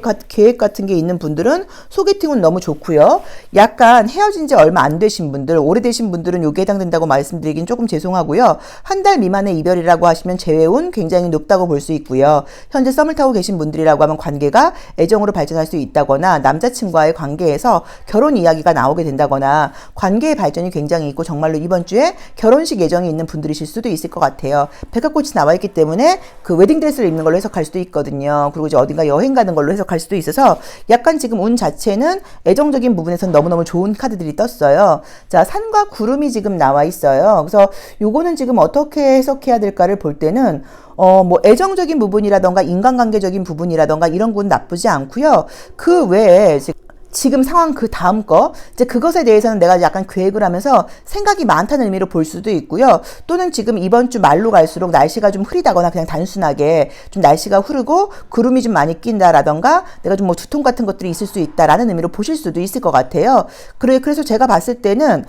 같은 게 있는 분들은 소개팅은 너무 좋고요. 약간 헤어진 지 얼마 안 되신 분들, 오래되신 분들은 요게 해당된다고 말씀드리긴 조금 죄송하고요. 한 달 미만의 이별이라고 하시면 재회운 굉장히 높다고 볼 수 있고요. 현재 썸을 타고 계신 분들이라고 하면 관계가 애정으로 발전할 수 있다거나 남자친구와의 관계에서 결혼 이야기가 나오게 된다거나 관계의 발전이 굉장히 있고 정말로 이번 주에 결혼식 예정이 있는 분들이실 수도 있을 것 같아요. 백합꽃이 나와 있기 때문에 그 웨딩드레스를 입는 걸로 해석할 수도 있거든요. 그리고 이제 어딘가 여행 가는 걸로 해석할 수도 있어서 약간 지금 운 자체는 애정적인 부분에서는 너무너무 좋은 카드들이 떴어요. 자, 산과 구름이 지금 나와 있어요. 그래서 요거는 지금 어떻게 해석해야 될까를 볼 때는 뭐 애정적인 부분이라던가 인간관계적인 부분이라던가 이런 건 나쁘지 않고요. 그 외에 지금 상황 그 다음 이제 그것에 대해서는 내가 약간 계획을 하면서 생각이 많다는 의미로 볼 수도 있고요. 또는 지금 이번 주 말로 갈수록 날씨가 좀 흐리다거나 그냥 단순하게 좀 날씨가 흐르고 구름이 좀 많이 낀다라던가 내가 좀 뭐 두통 같은 것들이 있을 수 있다라는 의미로 보실 수도 있을 것 같아요. 그래서 제가 봤을 때는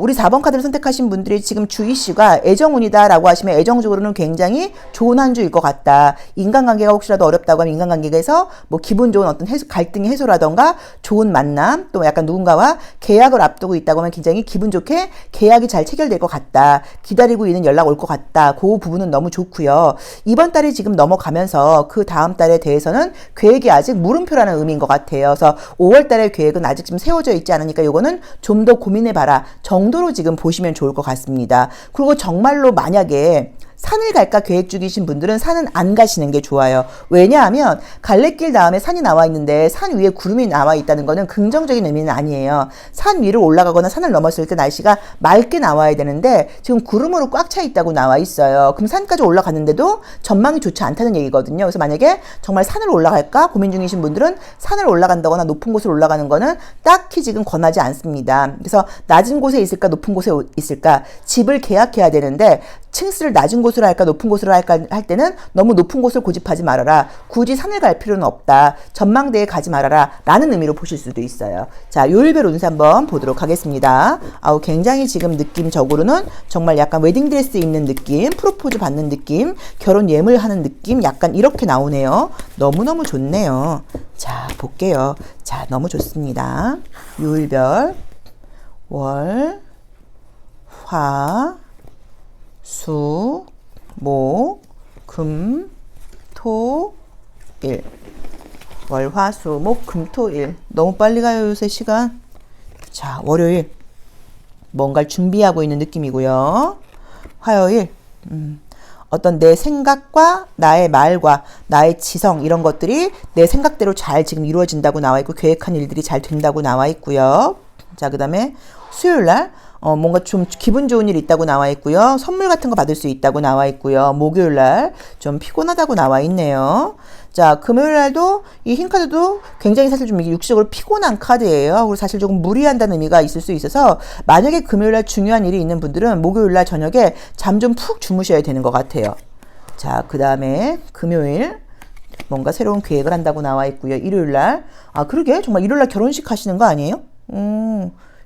우리 4번 카드를 선택하신 분들이 지금 주 이슈가 애정운이다라고 하시면 애정적으로는 굉장히 좋은 한 주일 것 같다. 인간관계가 혹시라도 어렵다고 하면 인간관계에서 뭐 기분 좋은 어떤 갈등의 해소라던가 좋은 만남, 또 약간 누군가와 계약을 앞두고 있다고 하면 굉장히 기분 좋게 계약이 잘 체결될 것 같다. 기다리고 있는 연락 올 것 같다. 그 부분은 너무 좋고요. 이번 달이 지금 넘어가면서 그 다음 달에 대해서는 계획이 아직 물음표라는 의미인 것 같아요. 그래서 5월 달의 계획은 아직 좀 세워져 있지 않으니까 요거는 좀 더 고민해봐라 정도로 지금 보시면 좋을 것 같습니다. 그리고 정말로 만약에 산을 갈까 계획 중이신 분들은 산은 안 가시는 게 좋아요. 왜냐하면 갈래길 다음에 산이 나와 있는데 산 위에 구름이 나와 있다는 거는 긍정적인 의미는 아니에요. 산 위를 올라가거나 산을 넘었을 때 날씨가 맑게 나와야 되는데 지금 구름으로 꽉 차 있다고 나와 있어요. 그럼 산까지 올라갔는데도 전망이 좋지 않다는 얘기거든요. 그래서 만약에 정말 산을 올라갈까 고민 중이신 분들은 산을 올라간다거나 높은 곳을 올라가는 거는 딱히 지금 권하지 않습니다. 그래서 낮은 곳에 있을까 높은 곳에 있을까 집을 계약해야 되는데 층수를 낮은 곳으로 할까 높은 곳으로 할까 할 때는 너무 높은 곳을 고집하지 말아라. 굳이 산을 갈 필요는 없다. 전망대에 가지 말아라. 라는 의미로 보실 수도 있어요. 자, 요일별 운세 한번 보도록 하겠습니다. 아우, 굉장히 지금 느낌적으로는 정말 약간 웨딩드레스 입는 느낌, 프로포즈 받는 느낌, 결혼 예물하는 느낌, 약간 이렇게 나오네요. 너무너무 좋네요. 자, 볼게요. 자, 너무 좋습니다. 요일별 월, 화, 수, 목, 금, 토, 일. 월, 화, 수, 목, 금, 토, 일. 너무 빨리 가요, 요새 시간. 자, 월요일. 뭔가를 준비하고 있는 느낌이고요. 화요일. 어떤 내 생각과 나의 말과 나의 지성 이런 것들이 내 생각대로 잘 지금 이루어진다고 나와 있고 계획한 일들이 잘 된다고 나와 있고요. 자, 그 다음에 수요일날 뭔가 좀 기분 좋은 일 있다고 나와 있고요. 선물 같은 거 받을 수 있다고 나와 있고요. 목요일날 좀 피곤하다고 나와 있네요. 자, 금요일날도 이 흰 카드도 굉장히 사실 좀 육식적으로 피곤한 카드예요. 그리고 사실 조금 무리한다는 의미가 있을 수 있어서 만약에 금요일날 중요한 일이 있는 분들은 목요일날 저녁에 잠 좀 푹 주무셔야 되는 것 같아요. 자, 그 다음에 금요일 뭔가 새로운 계획을 한다고 나와 있고요. 일요일날 그러게 정말 일요일날 결혼식 하시는 거 아니에요?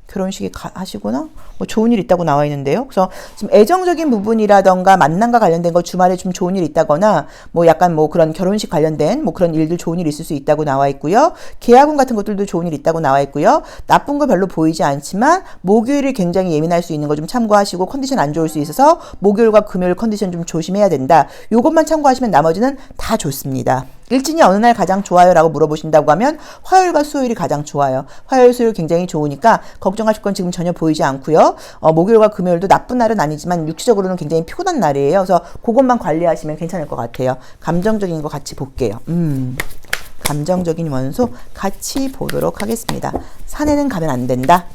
결혼식에 하시거나 뭐 좋은 일 있다고 나와 있는데요. 그래서 지금 애정적인 부분이라던가 만남과 관련된 거 주말에 좀 좋은 일 있다거나 뭐 약간 뭐 그런 결혼식 관련된 뭐 그런 일들 좋은 일 있을 수 있다고 나와 있고요. 계약운 같은 것들도 좋은 일 있다고 나와 있고요. 나쁜 거 별로 보이지 않지만 목요일이 굉장히 예민할 수 있는 거 좀 참고하시고 컨디션 안 좋을 수 있어서 목요일과 금요일 컨디션 좀 조심해야 된다. 요것만 참고하시면 나머지는 다 좋습니다. 일진이 어느 날 가장 좋아요? 라고 물어보신다고 하면 화요일과 수요일이 가장 좋아요. 화요일, 수요일 굉장히 좋으니까 걱정하실 건 지금 전혀 보이지 않고요. 목요일과 금요일도 나쁜 날은 아니지만 육체적으로는 굉장히 피곤한 날이에요. 그래서 그것만 관리하시면 괜찮을 것 같아요. 감정적인 거 같이 볼게요. 감정적인 원소 같이 보도록 하겠습니다. 산에는 가면 안 된다.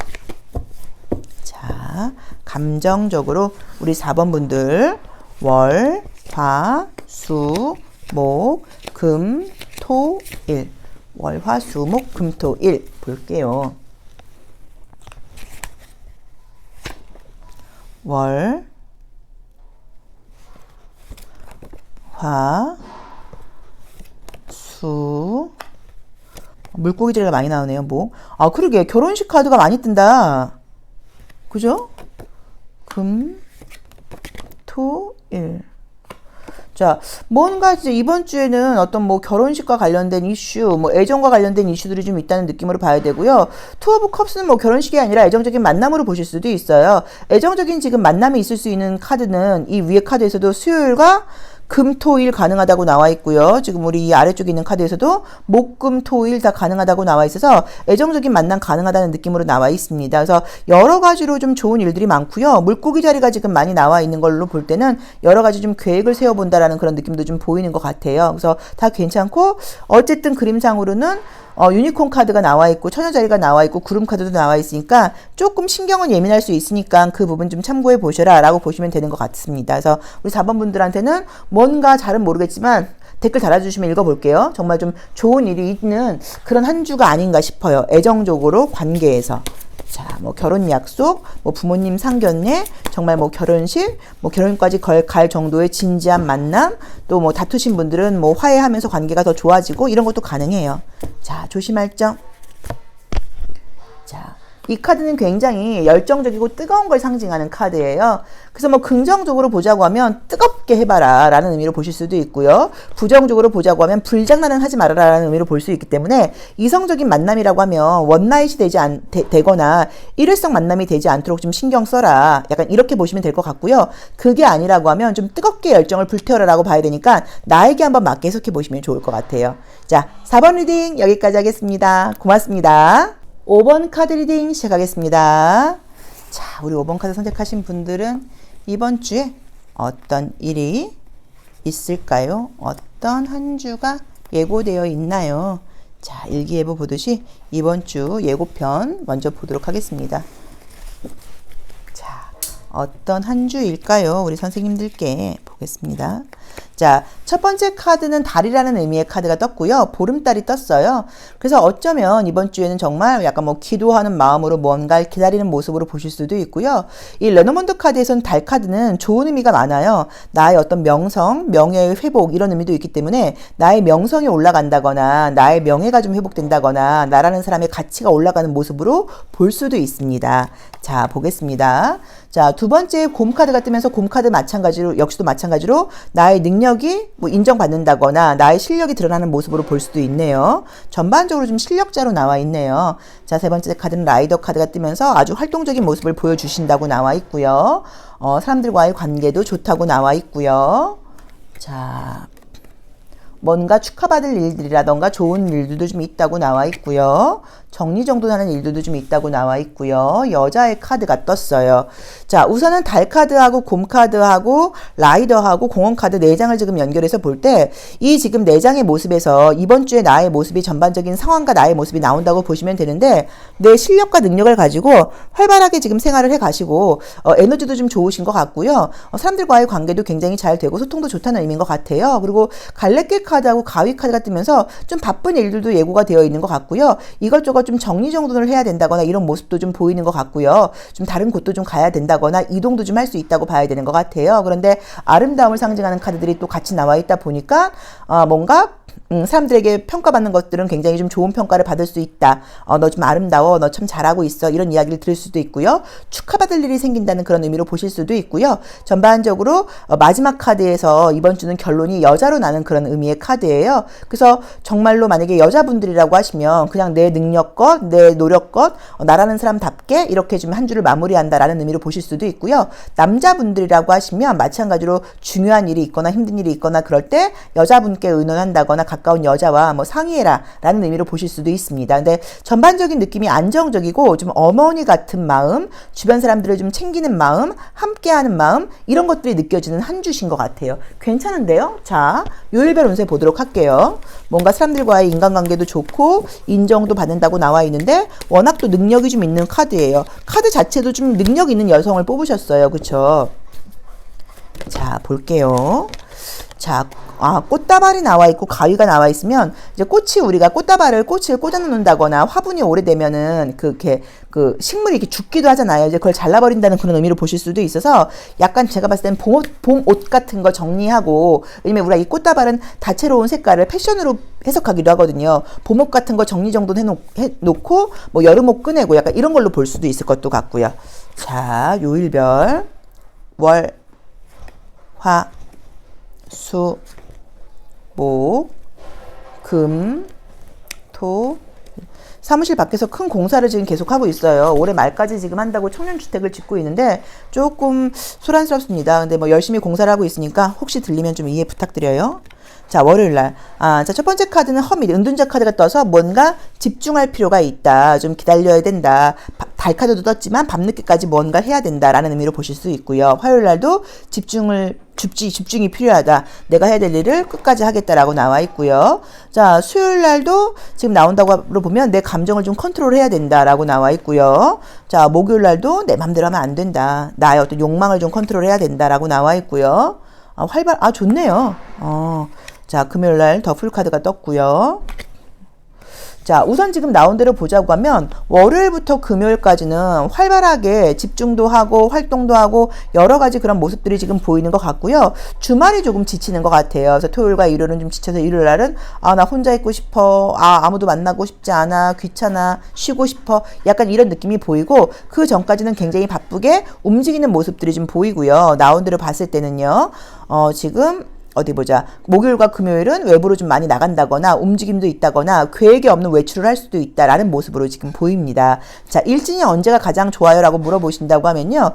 자, 감정적으로 우리 4번 분들 월, 화, 수, 목, 금, 토, 일. 월, 화, 수, 목, 금, 토, 일. 볼게요. 월, 화, 수, 물고기들이 많이 나오네요. 목. 그러게 결혼식 카드가 많이 뜬다. 그죠? 금, 토, 일. 자, 뭔가 이제 이번 주에는 어떤 뭐 결혼식과 관련된 이슈, 뭐 애정과 관련된 이슈들이 좀 있다는 느낌으로 봐야 되고요. 투 오브 컵스는 뭐 결혼식이 아니라 애정적인 만남으로 보실 수도 있어요. 애정적인 지금 만남이 있을 수 있는 카드는 이 위에 카드에서도 수요일과 금, 토, 일 가능하다고 나와 있고요. 지금 우리 이 아래쪽에 있는 카드에서도 목, 금, 토, 일 다 가능하다고 나와 있어서 애정적인 만남 가능하다는 느낌으로 나와 있습니다. 그래서 여러 가지로 좀 좋은 일들이 많고요. 물고기 자리가 지금 많이 나와 있는 걸로 볼 때는 여러 가지 좀 계획을 세워본다라는 그런 느낌도 좀 보이는 것 같아요. 그래서 다 괜찮고 어쨌든 그림상으로는 유니콘 카드가 나와 있고 처녀 자리가 나와 있고 구름 카드도 나와 있으니까 조금 신경은 예민할 수 있으니까 그 부분 좀 참고해 보셔라 라고 보시면 되는 것 같습니다. 그래서 우리 4번 분들한테는 뭔가 잘은 모르겠지만 댓글 달아주시면 읽어볼게요. 정말 좀 좋은 일이 있는 그런 한 주가 아닌가 싶어요. 애정적으로 관계에서. 자, 뭐 결혼 약속, 뭐 부모님 상견례, 정말 뭐 결혼식, 뭐 결혼까지 갈 정도의 진지한 만남, 또 뭐 다투신 분들은 뭐 화해하면서 관계가 더 좋아지고 이런 것도 가능해요. 자, 조심할 점. 자, 이 카드는 굉장히 열정적이고 뜨거운 걸 상징하는 카드예요. 그래서 뭐 긍정적으로 보자고 하면 뜨겁게 해봐라 라는 의미로 보실 수도 있고요. 부정적으로 보자고 하면 불장난은 하지 말아라 라는 의미로 볼 수 있기 때문에 이성적인 만남이라고 하면 원나잇이 되거나 일회성 만남이 되지 않도록 좀 신경 써라. 약간 이렇게 보시면 될 것 같고요. 그게 아니라고 하면 좀 뜨겁게 열정을 불태워라 라고 봐야 되니까 나에게 한번 맞게 해석해 보시면 좋을 것 같아요. 자, 4번 리딩 여기까지 하겠습니다. 고맙습니다. 5번 카드 리딩 시작하겠습니다. 자, 우리 5번 카드 선택하신 분들은 이번 주에 어떤 일이 있을까요? 어떤 한 주가 예고되어 있나요? 자, 일기예보 보듯이 이번 주 예고편 먼저 보도록 하겠습니다. 자, 어떤 한 주일까요? 우리 선생님들께 보겠습니다. 자, 첫 번째 카드는 달이라는 의미의 카드가 떴고요. 보름달이 떴어요. 그래서 어쩌면 이번 주에는 정말 약간 뭐 기도하는 마음으로 뭔가를 기다리는 모습으로 보실 수도 있고요. 이 레노먼드 카드에서는 달 카드는 좋은 의미가 많아요. 나의 어떤 명성, 명예의 회복 이런 의미도 있기 때문에 나의 명성이 올라간다거나 나의 명예가 좀 회복된다거나 나라는 사람의 가치가 올라가는 모습으로 볼 수도 있습니다. 자, 보겠습니다. 자, 두 번째 곰 카드가 뜨면서 곰 카드 마찬가지로 역시도 마찬가지로 나의 능력이 뭐 인정받는다거나 나의 실력이 드러나는 모습으로 볼 수도 있네요. 전반적으로 좀 실력자로 나와 있네요. 자, 세 번째 카드는 라이더 카드가 뜨면서 아주 활동적인 모습을 보여주신다고 나와 있고요. 사람들과의 관계도 좋다고 나와 있고요. 자, 뭔가 축하받을 일들이라던가 좋은 일들도 좀 있다고 나와 있고요. 정리정돈하는 일들도 좀 있다고 나와 있고요. 여자의 카드가 떴어요. 자, 우선은 달 카드하고 곰 카드하고 라이더하고 공원 카드 4장을 지금 연결해서 볼 때 이 지금 4장의 모습에서 이번 주에 나의 모습이 전반적인 상황과 나의 모습이 나온다고 보시면 되는데 내 실력과 능력을 가지고 활발하게 지금 생활을 해 가시고 에너지도 좀 좋으신 것 같고요. 사람들과의 관계도 굉장히 잘 되고 소통도 좋다는 의미인 것 같아요. 그리고 갈래길 카드하고 가위 카드가 뜨면서 좀 바쁜 일들도 예고가 되어 있는 것 같고요. 이것저것 좀 정리정돈을 해야 된다거나 이런 모습도 좀 보이는 것 같고요. 좀 다른 곳도 좀 가야 된다거나 이동도 좀 할 수 있다고 봐야 되는 것 같아요. 그런데 아름다움을 상징하는 카드들이 또 같이 나와 있다 보니까 뭔가 사람들에게 평가받는 것들은 굉장히 좀 좋은 평가를 받을 수 있다. 너 좀 아름다워. 너 참 잘하고 있어. 이런 이야기를 들을 수도 있고요. 축하받을 일이 생긴다는 그런 의미로 보실 수도 있고요. 전반적으로 마지막 카드에서 이번 주는 결론이 여자로 나는 그런 의미의 카드예요. 그래서 정말로 만약에 여자분들이라고 하시면 그냥 내 능력껏, 내 노력껏, 나라는 사람답게 이렇게 좀 한 주를 마무리한다라는 의미로 보실 수도 있고요. 남자분들이라고 하시면 마찬가지로 중요한 일이 있거나 힘든 일이 있거나 그럴 때 여자분께 의논한다거나 가까운 여자와 뭐 상의해라 라는 의미로 보실 수도 있습니다. 근데 전반적인 느낌이 안정적이고 좀 어머니 같은 마음, 주변 사람들을 좀 챙기는 마음, 함께하는 마음 이런 것들이 느껴지는 한 주신 것 같아요. 괜찮은데요? 자, 요일별 운세 보도록 할게요. 뭔가 사람들과의 인간관계도 좋고 인정도 받는다고 나와 있는데 워낙 또 능력이 좀 있는 카드예요. 카드 자체도 좀 능력 있는 여성을 뽑으셨어요. 그쵸? 자, 볼게요. 자, 꽃다발이 나와 있고 가위가 나와 있으면 이제 우리가 꽃을 꽂아 놓는다거나 화분이 오래되면은 그 식물이 이렇게 죽기도 하잖아요. 이제 그걸 잘라버린다는 그런 의미로 보실 수도 있어서 약간 제가 봤을 때는 봄 옷 같은 거 정리하고 왜냐면 우리가 이 꽃다발은 다채로운 색깔을 패션으로 해석하기도 하거든요. 봄옷 같은 거 정리정돈 해놓고 뭐 여름옷 꺼내고 약간 이런 걸로 볼 수도 있을 것도 같고요. 자, 요일별 월, 화, 수, 목, 금, 토. 사무실 밖에서 큰 공사를 지금 계속하고 있어요. 올해 말까지 지금 한다고 청년주택을 짓고 있는데 조금 소란스럽습니다. 근데 뭐 열심히 공사를 하고 있으니까 혹시 들리면 좀 이해 부탁드려요. 자, 월요일날. 자, 첫 번째 카드는 허밋, 은둔자 카드가 떠서 뭔가 집중할 필요가 있다. 좀 기다려야 된다. 달 카드도 떴지만 밤늦게까지 뭔가 해야 된다라는 의미로 보실 수 있고요. 화요일날도 집중이 필요하다. 내가 해야 될 일을 끝까지 하겠다라고 나와 있고요. 자, 수요일날도 지금 나온다고 보면 내 감정을 좀 컨트롤해야 된다라고 나와 있고요. 자, 목요일날도 내 맘대로 하면 안 된다. 나의 어떤 욕망을 좀 컨트롤해야 된다라고 나와 있고요. 좋네요. 자, 금요일날 더풀 카드가 떴고요. 자, 우선 지금 나온 대로 보자고 하면 월요일부터 금요일까지는 활발하게 집중도 하고 활동도 하고 여러 가지 그런 모습들이 지금 보이는 것 같고요. 주말이 조금 지치는 것 같아요. 그래서 토요일과 일요일은 좀 지쳐서 일요일 날은 나 혼자 있고 싶어. 아무도 만나고 싶지 않아. 귀찮아. 쉬고 싶어. 약간 이런 느낌이 보이고 그 전까지는 굉장히 바쁘게 움직이는 모습들이 좀 보이고요. 나온 대로 봤을 때는요. 지금 어디 보자. 목요일과 금요일은 외부로 좀 많이 나간다거나 움직임도 있다거나 계획이 없는 외출을 할 수도 있다라는 모습으로 지금 보입니다. 자, 일진이 언제가 가장 좋아요? 라고 물어보신다고 하면요.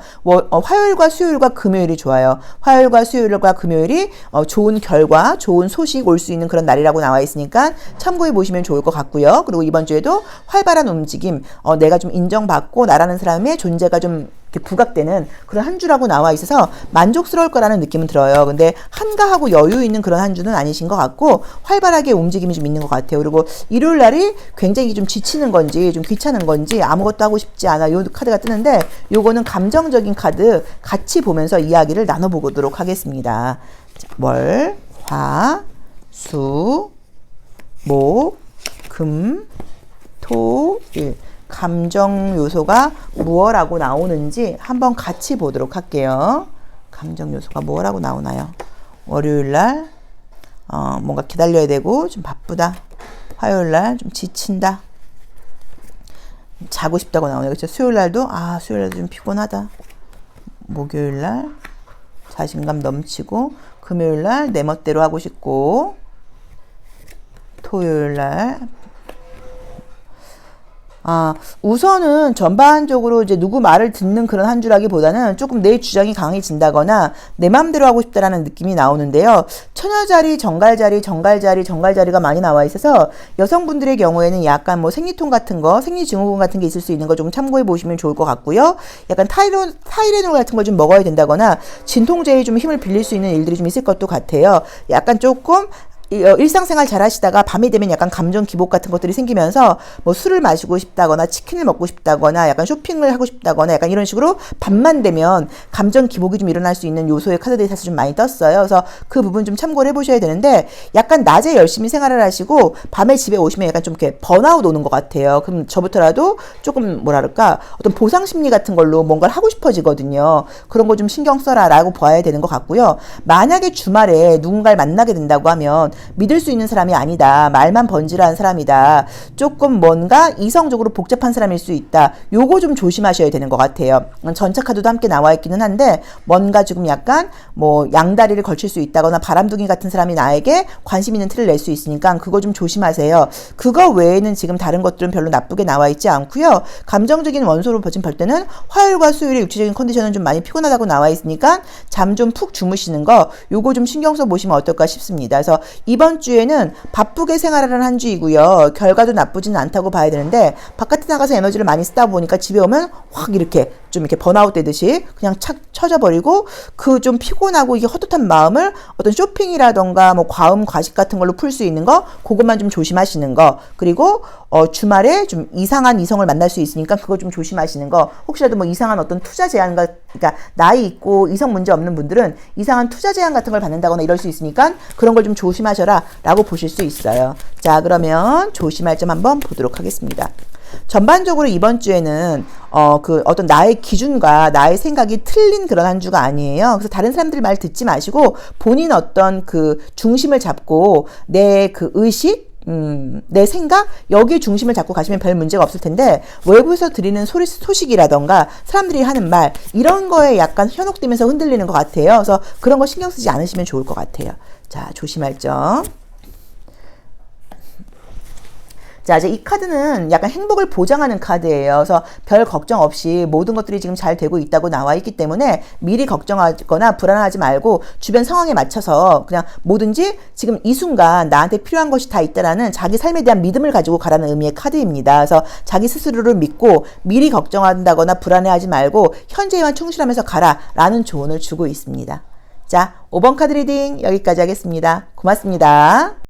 화요일과 수요일과 금요일이 좋아요. 화요일과 수요일과 금요일이 좋은 결과, 좋은 소식 올 수 있는 그런 날이라고 나와 있으니까 참고해 보시면 좋을 것 같고요. 그리고 이번 주에도 활발한 움직임, 내가 좀 인정받고 나라는 사람의 존재가 좀 부각되는 그런 한 주라고 나와 있어서 만족스러울 거라는 느낌은 들어요. 근데 한가하고 여유 있는 그런 한 주는 아니신 것 같고 활발하게 움직임이 좀 있는 것 같아요. 그리고 일요일 날이 굉장히 좀 지치는 건지 좀 귀찮은 건지 아무것도 하고 싶지 않아 요 카드가 뜨는데 요거는 감정적인 카드 같이 보면서 이야기를 나눠보도록 하겠습니다. 자, 월, 화, 수, 목, 금, 토, 일. 감정 요소가 무엇라고 나오는지 한번 같이 보도록 할게요. 감정 요소가 뭐라고 나오나요? 월요일날 뭔가 기다려야 되고 좀 바쁘다. 화요일날 좀 지친다. 자고 싶다고 나오네요. 그렇죠? 수요일날도 수요일날도 좀 피곤하다. 목요일날 자신감 넘치고, 금요일날 내 멋대로 하고 싶고, 토요일날 우선은 전반적으로 이제 누구 말을 듣는 그런 한 주라기보다는 조금 내 주장이 강해진다거나 내 맘대로 하고 싶다라는 느낌이 나오는데요. 처녀자리, 정갈자리가 많이 나와 있어서 여성분들의 경우에는 약간 뭐 생리통 같은 거, 생리증후군 같은 게 있을 수 있는 거 좀 참고해 보시면 좋을 것 같고요. 약간 타이레놀 같은 걸 좀 먹어야 된다거나 진통제에 좀 힘을 빌릴 수 있는 일들이 좀 있을 것도 같아요. 약간 조금 일상생활 잘 하시다가 밤이 되면 약간 감정 기복 같은 것들이 생기면서 뭐 술을 마시고 싶다거나 치킨을 먹고 싶다거나 약간 쇼핑을 하고 싶다거나 약간 이런 식으로 밤만 되면 감정 기복이 좀 일어날 수 있는 요소의 카드들이 사실 좀 많이 떴어요. 그래서 그 부분 좀 참고를 해보셔야 되는데, 약간 낮에 열심히 생활을 하시고 밤에 집에 오시면 약간 좀 이렇게 번아웃 오는 것 같아요. 그럼 저부터라도 조금 뭐랄까 어떤 보상 심리 같은 걸로 뭔가를 하고 싶어지거든요. 그런 거 좀 신경 써라라고 봐야 되는 것 같고요. 만약에 주말에 누군가를 만나게 된다고 하면 믿을 수 있는 사람이 아니다. 말만 번지르한 사람이다. 조금 뭔가 이성적으로 복잡한 사람일 수 있다. 요거 좀 조심하셔야 되는 것 같아요. 전차 카드도 함께 나와 있기는 한데, 뭔가 지금 약간 뭐 양다리를 걸칠 수 있다거나 바람둥이 같은 사람이 나에게 관심 있는 티를 낼 수 있으니까 그거 좀 조심하세요. 그거 외에는 지금 다른 것들은 별로 나쁘게 나와 있지 않고요. 감정적인 원소로 지금 볼 때는 화요일과 수요일의 육체적인 컨디션은 좀 많이 피곤하다고 나와 있으니까 잠 좀 푹 주무시는 거, 요거 좀 신경 써 보시면 어떨까 싶습니다. 그래서 이번 주에는 바쁘게 생활하는 한 주이고요. 결과도 나쁘지는 않다고 봐야 되는데, 바깥에 나가서 에너지를 많이 쓰다 보니까 집에 오면 확 이렇게 좀 이렇게 번아웃 되듯이 그냥 착 쳐져버리고, 그 좀 피곤하고 이게 헛헛한 마음을 어떤 쇼핑이라던가 뭐 과음 과식 같은 걸로 풀 수 있는 거, 그것만 좀 조심하시는 거. 그리고 주말에 좀 이상한 이성을 만날 수 있으니까 그거 좀 조심하시는 거. 혹시라도 뭐 이상한 어떤 투자 제한, 그러니까 나이 있고 이성 문제 없는 분들은 이상한 투자 제한 같은 걸 받는다거나 이럴 수 있으니까 그런 걸 좀 조심하셔라 라고 보실 수 있어요. 자, 그러면 조심할 점 한번 보도록 하겠습니다. 전반적으로 이번 주에는 어떤 나의 기준과 나의 생각이 틀린 그런 한 주가 아니에요. 그래서 다른 사람들 말 듣지 마시고 본인 어떤 그 중심을 잡고 내 그 의식, 내 생각, 여기에 중심을 잡고 가시면 별 문제가 없을 텐데, 외부에서 들리는 소식이라던가 사람들이 하는 말, 이런 거에 약간 현혹되면서 흔들리는 것 같아요. 그래서 그런 거 신경 쓰지 않으시면 좋을 것 같아요. 자, 조심할 점. 자, 이제 이 카드는 약간 행복을 보장하는 카드예요. 그래서 별 걱정 없이 모든 것들이 지금 잘 되고 있다고 나와 있기 때문에 미리 걱정하거나 불안하지 말고 주변 상황에 맞춰서 그냥 뭐든지 지금 이 순간 나한테 필요한 것이 다 있다라는 자기 삶에 대한 믿음을 가지고 가라는 의미의 카드입니다. 그래서 자기 스스로를 믿고 미리 걱정한다거나 불안해하지 말고 현재에만 충실하면서 가라라는 조언을 주고 있습니다. 자, 5번 카드 리딩 여기까지 하겠습니다. 고맙습니다.